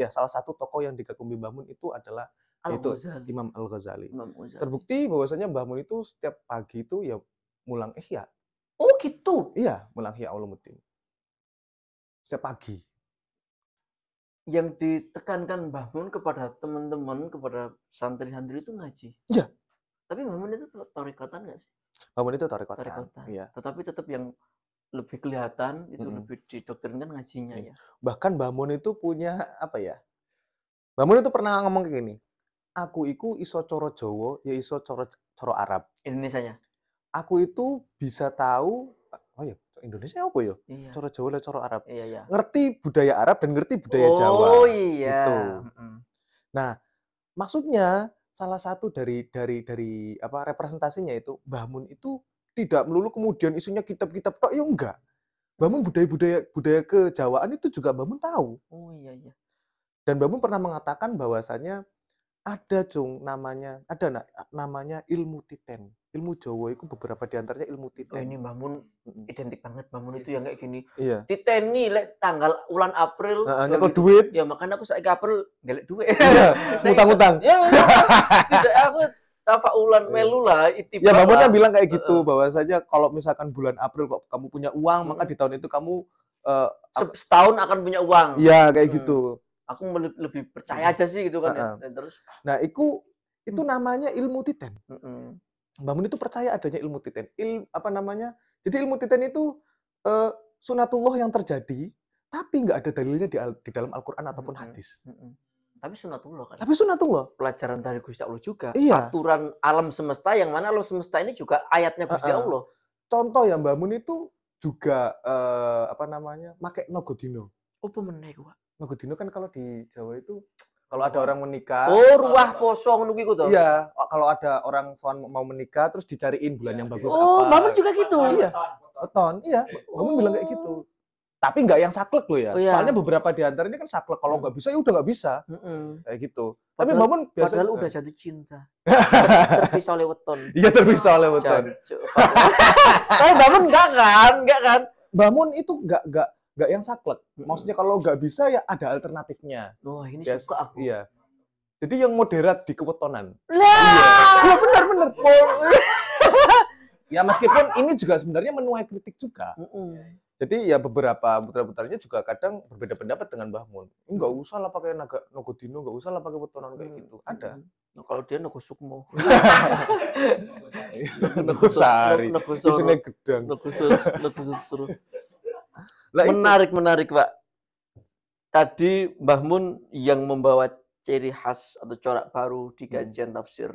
salah satu tokoh yang dikagumi Mbah Mun itu adalah Imam Al-Ghazali. Terbukti bahwasanya Mbah Mun itu setiap pagi itu ya mulang ihya. Oh gitu. Iya, mulang Ihya Ulumuddin. Setiap pagi. Yang ditekankan Mbah Mun kepada teman-teman, kepada santri-santri itu ngaji. Iya. Tapi Mbah Mun itu tarekotan nggak sih? Mbah Mun itu tarekotan. Tarekotan. Iya. Tetapi tetap yang lebih kelihatan itu lebih didoktrinkan ngajinya ya. Bahkan Mbah Mun itu punya apa ya? Mbah Mun itu pernah ngomong kayak gini. Aku iku iso coro Jawa, ya iso coro Arab. Indonesianya. Aku itu bisa tahu, oh ya Indonesia apa ya? Iya. Coro Jawa dan coro Arab. Iya, iya. Ngerti budaya Arab dan ngerti budaya Jawa. Oh iya. Gitu. Nah, maksudnya salah satu dari apa representasinya itu Mbah Mun itu tidak melulu kemudian isunya kitab-kitab tok, ya enggak. Mbah Mun budaya kejawaan itu juga Mbah Mun tahu. Oh iya iya. Dan Mbah Mun pernah mengatakan bahwasanya ada namanya ilmu titen. Ilmu Jawa itu beberapa diantaranya ilmu titen. Oh ini Mbah Mun identik banget. Mbah Mun itu yang kayak gini. Iya. Titen nih lek tanggal bulan April. Nyekel duit. Ya makanya aku saiki April ngelek duit. Iya, utang-utang. Ya, tidak aku tafaulan melu lah itibak. Ya Mbah Mun kan bilang kayak gitu bahwasanya kalau misalkan bulan April kok kamu punya uang, maka di tahun itu kamu setahun akan punya uang. Iya, kayak gitu. Aku lebih percaya aja sih gitu kan ya. Dan terus nah, itu namanya ilmu titen. Mbah Mun itu percaya adanya ilmu titen. Jadi ilmu titen itu sunatullah yang terjadi, tapi nggak ada dalilnya di dalam Al-Qur'an ataupun hadis. Tapi sunatullah kan. Tapi sunatullah. Pelajaran dari Gusti Allah juga. Iya. Aturan alam semesta yang mana alam semesta ini juga ayatnya Gusti Allah. Contoh ya Mbah Mun itu juga make nogodino. Apa meneh ku, Pak? Nogodino kan kalau di Jawa itu kalau ada orang menikah. Oh, ruah poso ngono kuwi ku to. Iya, kalau ada orang soal mau menikah terus dicariin bulan yang bagus apa. Oh, Mbah Mun juga gitu. Iya. Weton, iya. Mbah Mun bilang kayak gitu. Tapi nggak yang saklek loh ya. Oh, iya. Soalnya beberapa di antaranya kan saklek. Kalau nggak bisa ya udah nggak bisa. Kayak gitu. Tapi Mbah Mun padahal udah jatuh cinta. Terpisah oleh weton. Iya, terpisah oleh weton. Tapi Mbah Mun enggak kan? Mbah Mun itu nggak yang saklek. Maksudnya kalau nggak bisa ya ada alternatifnya. Oh, ini suka aku. Iya. Jadi yang moderat di kewetonan. Lah, benar. Ya meskipun ini juga sebenarnya menuai kritik juga. Jadi ya beberapa putra-putranya juga kadang berbeda pendapat dengan Mbah Mun. Enggak usah lah pakai nogodino, enggak usah lah pakai wetonan kayak gitu. Ada. Nah, kalau dia nogo sukmo. Nogo sari. Isine gedang. Nogo susru. Menarik, Pak. Tadi Mbah Mun yang membawa ciri khas atau corak baru di kajian tafsir.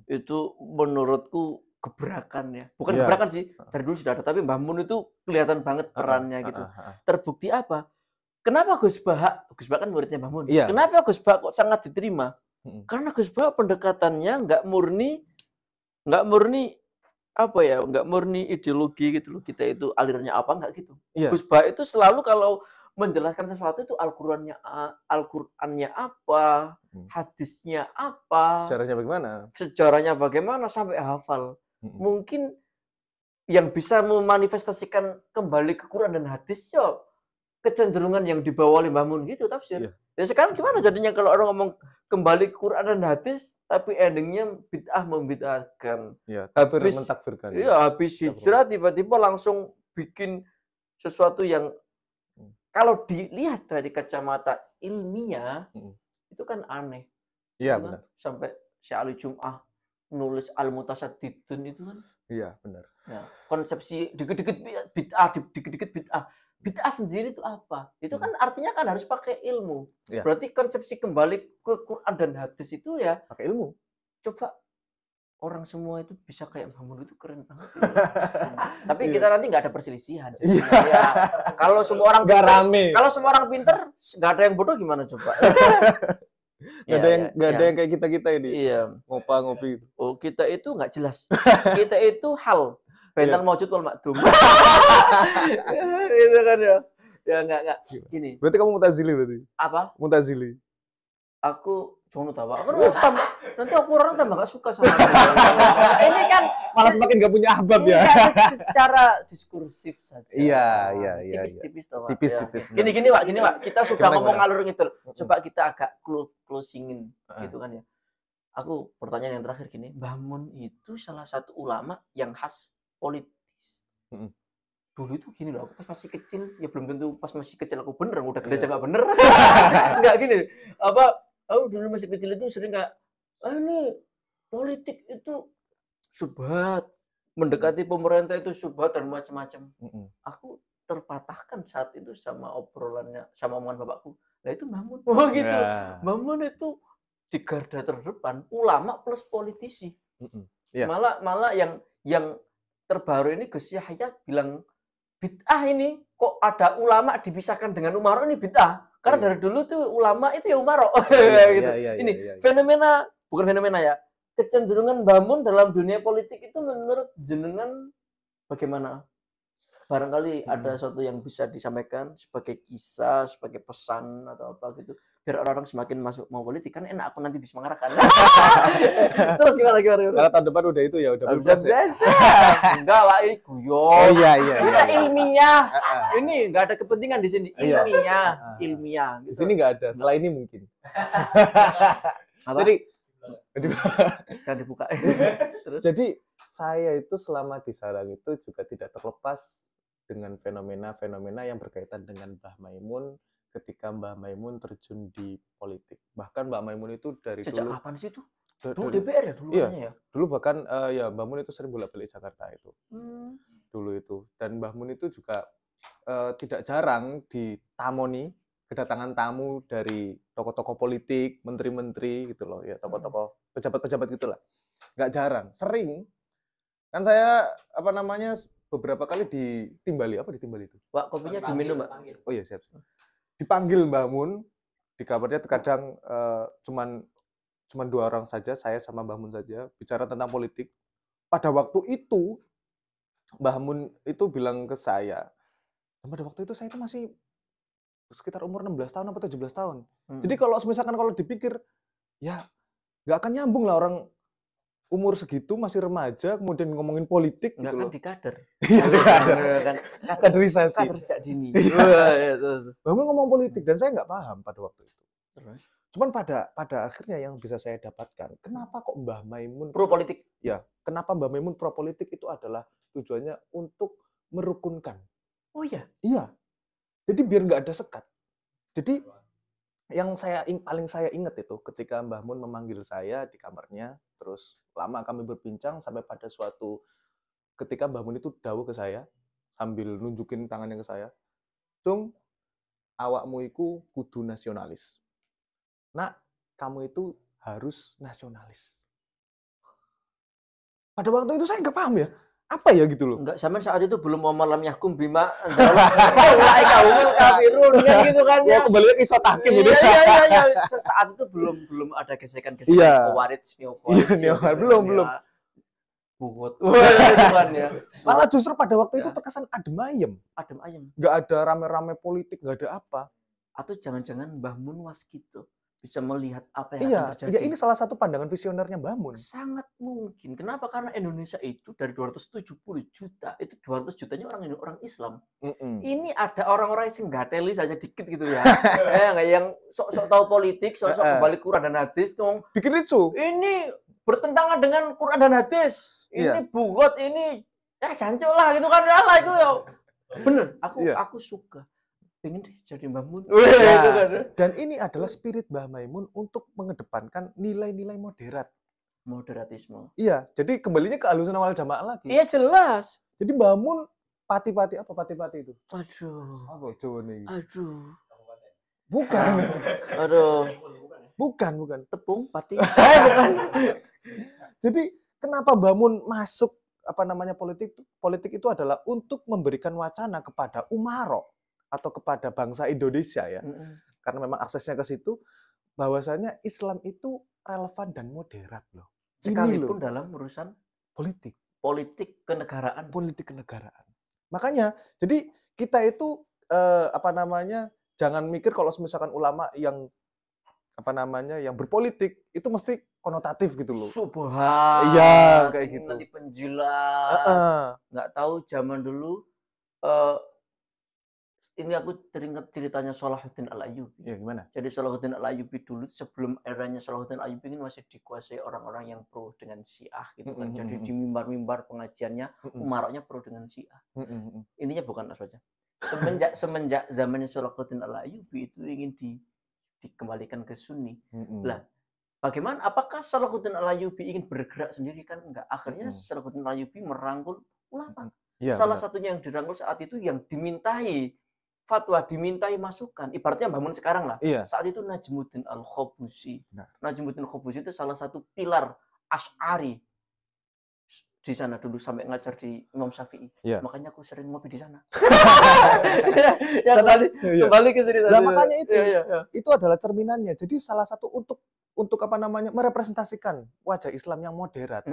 Itu menurutku gebrakan ya. Bukan gebrakan sih, dari dulu sudah ada. Tapi Mbah Mun itu kelihatan banget perannya gitu. Terbukti apa? Kenapa Gus Bah kan muridnya Mbah Mun. Kenapa Gus Bah kok sangat diterima? Karena Gus Bah pendekatannya nggak murni ideologi gitu loh. Kita itu alirannya apa nggak gitu. Gus Bah itu selalu kalau menjelaskan sesuatu itu Al-Qur'annya apa, hadisnya apa, sejarahnya bagaimana sampai hafal. Mungkin yang bisa memanifestasikan kembali ke Quran dan hadis ya kecenderungan yang dibawa oleh Mbah Mun gitu tafsir. Ya sekarang gimana jadinya kalau orang ngomong kembali ke Quran dan hadis tapi endingnya bid'ah membid'ahkan. Ya, kafir mentakfirkan. Iya, habis hijrah tiba-tiba langsung bikin sesuatu yang kalau dilihat dari kacamata ilmiah itu kan aneh. Iya, benar. Sampai Syekh Ali Jum'ah nulis Al-Mutasaddidun itu kan. Iya, benar. Ya, konsepsi dikit-dikit bid'ah, dikit-dikit bid'ah. Bid'ah sendiri itu apa? Itu kan artinya kan harus pakai ilmu. Ya. Berarti konsepsi kembali ke Quran dan hadis itu ya pakai ilmu. Coba orang semua itu bisa kayak Mbah Mun itu keren banget. Gitu. Tapi kita nanti nggak ada perselisihan. Ya, kalau semua orang nggak rame. Kalau semua orang pinter, nggak ada yang bodoh gimana coba? Nggak ada yang kayak kita ini. Iya. Ngopi. Oh, kita itu nggak jelas. Kita itu hal. Bentang maujud wal makdum. Itu kan ya. Ya nggak. Gini. Berarti kamu Mu'tazili berarti? Apa? Mu'tazili. Aku jangan tahu. Nanti aku orang tambah nggak suka sama ini kan malah semakin nggak punya ahbab ya. Secara diskursif saja. Iya. Tipis toh, Pak. Tipis. Gini, Pak. Kita sudah ngomong ngalur ngidul. Coba kita agak closingin gitu kan ya. Aku pertanyaan yang terakhir gini, Mbah Mun itu salah satu ulama yang khas politis. Dulu itu gini loh, aku pas masih kecil, ya belum tentu pas masih kecil aku bener, udah gede aja nggak bener. Nggak gini, aku dulu masih kecil itu sering kayak, ini politik itu subhat, mendekati pemerintah itu subhat dan macam-macam. Aku terpatahkan saat itu sama obrolannya, sama omongan bapakku. Nah itu Mbah Mun. Oh gitu. Mbah Mun itu di garda terdepan, ulama plus politisi. Malah yang terbaru ini Gus Yahya bilang bid'ah ini, kok ada ulama dipisahkan dengan umaro ini bid'ah. Karena dari dulu tuh ulama itu ya umaro. Gitu. Ini fenomena, bukan fenomena ya, kecenderungan Mbah Mun dalam dunia politik itu menurut jenengan bagaimana? Barangkali ada sesuatu yang bisa disampaikan sebagai kisah, sebagai pesan atau apa gitu, biar orang-orang semakin masuk mau politik, kan enak aku nanti bisa mengarahkan. Terus gimana? Karena tahun depan udah itu ya, udah pilpres ya. Enggak, Pak, ini guyon. Oh iya. Kita ilmiah. Ini enggak ada kepentingan di sini. Ilmiah. Gitu. Di sini enggak ada, setelah ini mungkin. Apa? Jadi jangan dibuka. Terus? Jadi saya itu selama di sarang itu juga tidak terlepas dengan fenomena-fenomena yang berkaitan dengan Mbah Maimun ketika Mbah Maimun terjun di politik. Bahkan Mbah Maimun itu dari sejak dulu. Kapan sih itu? Dulu DPR ya dulu ya? Dulu bahkan ya Mbah Mun itu sering bolak-balik Jakarta itu. Dulu itu. Dan Mbah Mun itu juga tidak jarang ditamoni kedatangan tamu dari tokoh-tokoh politik, menteri-menteri gitu loh, ya tokoh-tokoh pejabat-pejabat gitulah. Nggak jarang, sering. Kan saya beberapa kali ditimbali itu. Pak, kopinya diminum, Mbak. Oh iya, siap. Dipanggil Mbah Mun, di kabarnya terkadang cuman 2 orang saja, saya sama Mbah Mun saja, bicara tentang politik. Pada waktu itu Mbah Mun itu bilang ke saya, dan pada waktu itu saya itu masih sekitar umur 16 tahun atau 17 tahun. Jadi kalau dipikir, ya nggak akan nyambung lah orang umur segitu masih remaja kemudian ngomongin politik nggak gitu kan di kader. Kaderisasi. Kader sejak dini. Mbah Mun ngomong politik dan saya nggak paham pada waktu itu. Terus? Cuman pada akhirnya yang bisa saya dapatkan, kenapa kok Mbah Maimun pro politik? Ya, kenapa Mbah Maimun pro politik itu adalah tujuannya untuk merukunkan. Oh iya? Iya. Jadi biar nggak ada sekat. Jadi yang paling saya ingat itu ketika Mbah Mun memanggil saya di kamarnya, terus lama kami berbincang sampai pada suatu ketika Mbah Mun itu dawuh ke saya sambil nunjukin tangannya ke saya, "Cung, awakmu iku kudu nasionalis. Nak, kamu itu harus nasionalis." Pada waktu itu saya nggak paham ya, apa ya gitu loh. Enggak, zaman saat itu belum malam yahkum bima faulai kaumul kafirun kan gitu kan ya. Kembali ke kisah tahkim gitu. Iya. Saat itu belum ada gesekan-gesekan Khawarij, neo-Khawarij. Belum. Bugot. Itu kan ya. Malah justru pada waktu itu terkesan adem ayem. Nggak ada rame-rame politik, nggak ada apa. Atau jangan-jangan Mbah Mun waskito bisa melihat apa yang akan terjadi. Iya, ini salah satu pandangan visionernya Mbah Mun. Sangat mungkin. Kenapa? Karena Indonesia itu dari 270 juta, itu 200 jutanya orang Islam. Ini ada orang-orang yang gateli saja dikit gitu ya. Yang sok-sok tahu politik, sok-sok kembali Quran dan hadis dong. Bikin itu. Ini bertentangan dengan Quran dan hadis. Ini bugot, ini ya jancuk lah gitu kan. Lah itu ya. Bener, aku suka. Pengen deh jadi Mbah Mun. Dan ini adalah spirit Mbah Maimun untuk mengedepankan nilai-nilai moderat. Moderatisme. Iya, jadi kembalinya ke Ahlussunnah wal Jamaah lagi. Iya jelas. Jadi Mbah Mun pati-pati itu? Aduh. Apa Jawa nih? Aduh. Bukan. Aduh. Bukan. Tepung pati. Bukan. Jadi kenapa Mbah Mun masuk politik itu adalah untuk memberikan wacana kepada umaro atau kepada bangsa Indonesia ya. Karena memang aksesnya ke situ bahwasanya Islam itu relevan dan moderat loh. Sekalipun dalam urusan politik kenegaraan. Makanya jadi kita itu jangan mikir kalau misalkan ulama yang yang berpolitik itu mesti konotatif gitu loh. Subhan. Iya, kayak gitu. Nanti penjilat. Nggak tahu zaman dulu ini aku teringat ceritanya Salahuddin Al-Ayyubi. Ya, gimana? Jadi Salahuddin Al-Ayyubi dulu sebelum eranya Salahuddin Al-Ayyubi ini masih dikuasai orang-orang yang pro dengan Syiah gitu kan. Jadi di mimbar-mimbar pengajiannya umaroknya pro dengan Syiah. Intinya bukan saja. Semenjak zamannya Salahuddin Al-Ayyubi itu ingin dikembalikan ke Sunni. Lah, bagaimana? Apakah Salahuddin Al-Ayyubi ingin bergerak sendiri? Kan enggak. Akhirnya Salahuddin Al-Ayyubi merangkul ulama. Ya, salah benar. satunya yang dirangkul saat itu yang dimintai fatwa, dimintai masukan. Ibaratnya bangun sekarang lah. Iya. Saat itu Najmuddin Al-Khobusi. Benar. Najmuddin Al-Khobusi itu salah satu pilar Asy'ari di sana dulu sampai ngajar di Imam Syafi'i. Iya. Makanya aku sering ngopi di sana. Ya, kembali ke sini tadi. Nah, makanya itu. Iya. Itu adalah cerminannya. Jadi salah satu untuk apa namanya? Merepresentasikan wajah Islam yang moderat.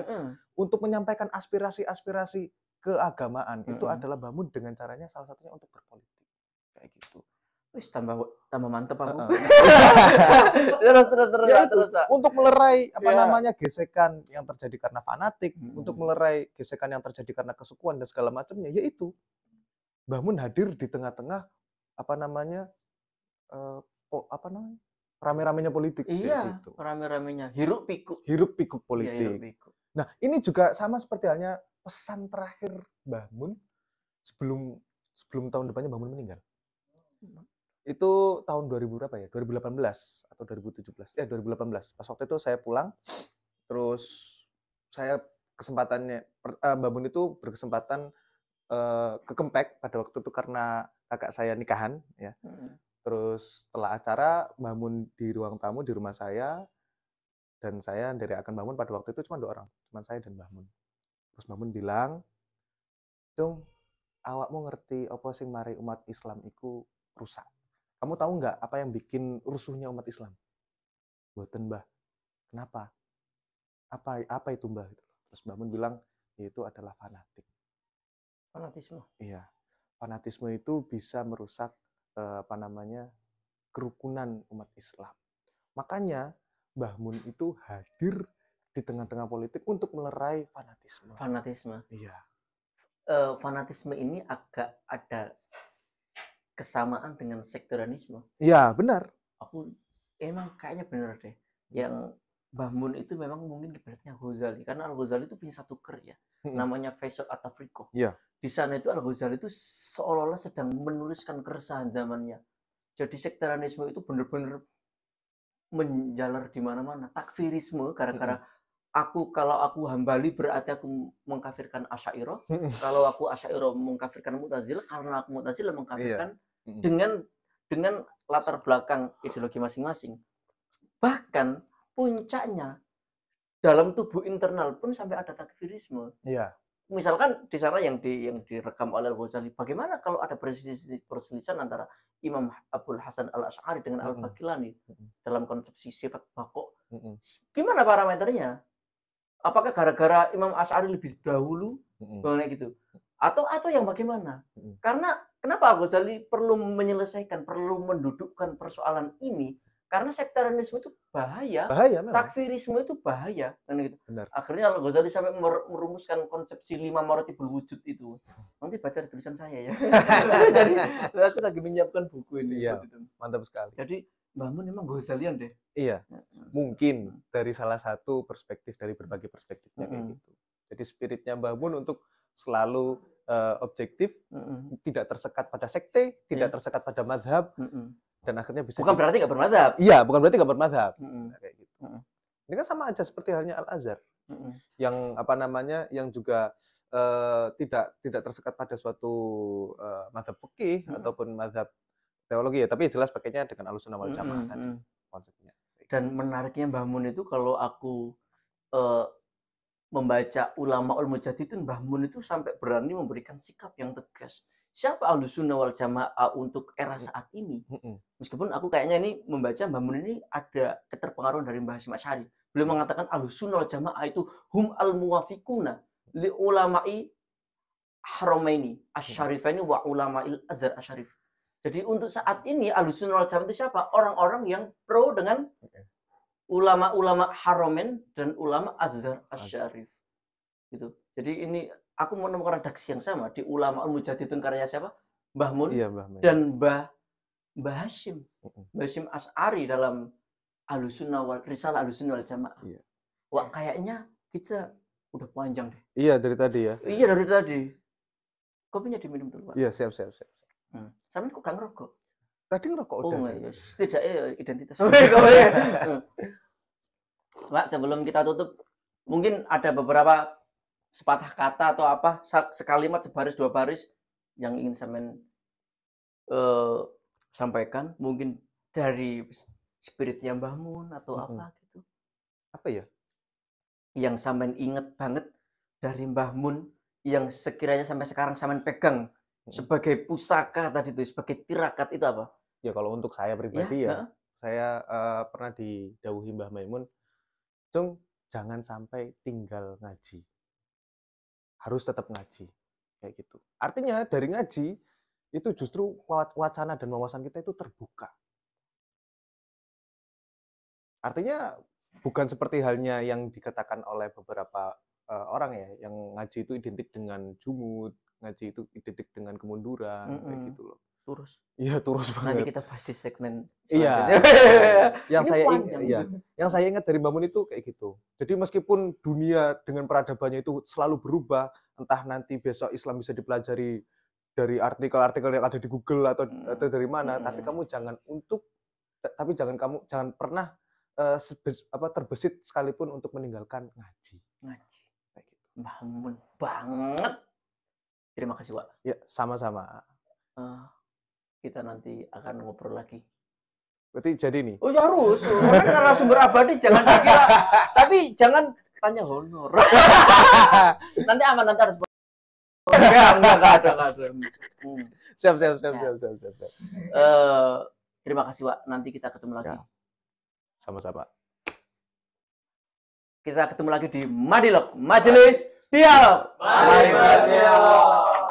Untuk menyampaikan aspirasi-aspirasi keagamaan itu adalah Mbah Mun dengan caranya salah satunya untuk berpolitik. Kayak gitu. Wis tambah mantep aku. Terus. Ya itu, untuk melerai apa namanya gesekan yang terjadi karena fanatik, untuk melerai gesekan yang terjadi karena kesukuan dan segala macamnya, yaitu Mbah Mun hadir di tengah-tengah apa namanya rame-ramenya politik. Iya, gitu. rame-ramenya hiruk pikuk politik. Iya, hiruk pikuk. Nah, ini juga sama seperti halnya pesan terakhir Mbah Mun sebelum tahun depannya Mbah Mun meninggal. Itu tahun 2000 berapa ya? 2018 atau 2017? Ya, 2018. Pas waktu itu saya pulang, terus saya kesempatannya Mbah Mun itu berkesempatan ke Kempek pada waktu itu karena kakak saya nikahan ya. Terus setelah acara Mbah Mun di ruang tamu di rumah saya, dan saya dari akan Mbah Mun pada waktu itu cuma 2 orang, cuma saya dan Mbah Mun. Terus Mbah Mun bilang, "Cung, awakmu ngerti apa sing mari umat Islam iku rusak? Kamu tahu nggak apa yang bikin rusuhnya umat Islam?" "Mboten, Mbah." "Kenapa? Apa itu, Mbah?" Terus Mbah Mun bilang, "Itu adalah fanatik." Fanatisme. Iya. Fanatisme itu bisa merusak kerukunan umat Islam. Makanya Mbah Mun itu hadir di tengah-tengah politik untuk melerai fanatisme. Fanatisme. Iya. Fanatisme ini agak ada kesamaan dengan sektorianisme. Iya, benar. Aku emang kayaknya benar deh. Yang Mbah Mun itu memang mungkin ibaratnya Ghazali, karena Al-Ghazali itu punya satu karya namanya Faisal At-Tafriqah. Iya. Di sana itu Al-Ghazali itu seolah-olah sedang menuliskan keresahan zamannya. Jadi sektorianisme itu benar-benar menjalar di mana-mana. Takfirisme gara-gara kalau aku Hambali berarti aku mengkafirkan Asy'ariyah. Kalau aku Asy'ariyah mengkafirkan Mu'tazilah, karena aku Mu'tazilah mengkafirkan dengan latar belakang ideologi masing-masing. Bahkan puncaknya dalam tubuh internal pun sampai ada takfirisme. Iya. Misalkan di sana yang direkam oleh Al-Ghazali, bagaimana kalau ada perselisihan antara Imam Abul Hasan Al-Asy'ari dengan Al-Baqillani dalam konsepsi sifat baqo? Gimana parameternya? Apakah gara-gara Imam Asy'ari lebih dahulu, gitu? Atau yang bagaimana? Karena kenapa Al-Ghazali perlu menyelesaikan, perlu mendudukkan persoalan ini? Karena sektorianisme itu bahaya, takfirisme itu bahaya, kan gitu. Benar. Akhirnya Al-Ghazali sampai merumuskan konsepsi 5 maratibul wujud itu. Nanti baca tulisan saya ya. Jadi aku lagi menyiapkan buku ini. Iya, mantap sekali. Jadi Mbah Mun memang Ghazalian deh. Iya, mungkin dari salah satu perspektif dari berbagai perspektifnya kayak gitu. Jadi spiritnya Mbah Mun untuk selalu objektif, tidak tersekat pada sekte, tidak tersekat pada mazhab. Dan akhirnya bisa berarti nggak bermadzhab. Iya, bukan berarti nggak bermadzhab. Kayak gitu. Ini kan sama aja seperti halnya Al-Azhar. Yang yang juga tidak tersekat pada suatu mazhab fikih ataupun mazhab teologi ya, tapi jelas pakainya dengan Ahlussunnah wal Jamaah tadi konsepnya. Dan menariknya Mbah Mun itu kalau aku membaca ulama Al-Mujaddidin, Mbah Mun itu sampai berani memberikan sikap yang tegas. Siapa Ahlussunnah wal Jamaah untuk era saat ini? Meskipun aku kayaknya ini membaca Mbah Mun ini ada keterpengaruhan dari Mbah Hasyim Asy'ari. Beliau mengatakan Ahlussunnah wal Jamaah itu hum al-muwafiquna li ulama'i haramaini asy-syarifaini wa ulama'il Azhar asy-syarif. Jadi untuk saat ini Ahlussunnah wal Jamaah itu siapa? Orang-orang yang pro dengan ulama-ulama Haramain dan ulama Azhar asy-syarif. Gitu. Jadi ini aku menemukan redaksi yang sama di ulama Al-Mujaddidun karya siapa? Mbah Mun Iya, Mbah Mun. dan Mbah Hashim. Mbah Hashim Asy'ari dalam Risalah Ahlussunnah wal Jamaah. Iya. Wah, kayaknya kita udah panjang deh. Iya, dari tadi ya. Iya, dari tadi. Kopinya diminum dulu, Pak. Iya, siap. Sampe kok gak ngerokok? Tadi ngerokok udah. Oh, ya, setidaknya identitas. Pak, sebelum kita tutup, mungkin ada beberapa sepatah kata atau apa, sekalimat, sebaris, dua baris yang ingin sampean sampaikan, mungkin dari spiritnya Mbah Mun atau apa gitu. Apa ya? Yang sampean inget banget dari Mbah Mun yang sekiranya sampai sekarang sampean pegang sebagai pusaka tadi itu, sebagai tirakat itu apa? Ya kalau untuk saya pribadi saya pernah didhawuhi Mbah Maimun, Cung, jangan sampai tinggal ngaji. Harus tetap ngaji. Kayak gitu. Artinya dari ngaji itu justru wacana dan wawasan kita itu terbuka. Artinya bukan seperti halnya yang dikatakan oleh beberapa orang ya, yang ngaji itu identik dengan jumud, ngaji itu identik dengan kemunduran, kayak gitu loh. Turus. Iya, turus banget. Nanti kita bahas di segmen selanjutnya. Iya. Yang saya ingat dari Mbah Mun itu kayak gitu. Jadi meskipun dunia dengan peradabannya itu selalu berubah, entah nanti besok Islam bisa dipelajari dari artikel-artikel yang ada di Google atau dari mana, tapi jangan pernah terbesit sekalipun untuk meninggalkan ngaji. Kayak gitu. Mbah Mun banget. Terima kasih, Pak. Ya, sama-sama. Kita nanti akan ngobrol lagi. Berarti jadi nih. Oh, ya harus. Kan narasumber abadi jangan dikira. Tapi jangan tanya honor. Nanti aman, nanti harus enggak ada. Siap. Terima kasih, Pak. Nanti kita ketemu lagi. Ya. Sama-sama. Kita ketemu lagi di Madilog, Majelis Dialog. Mari berdialog.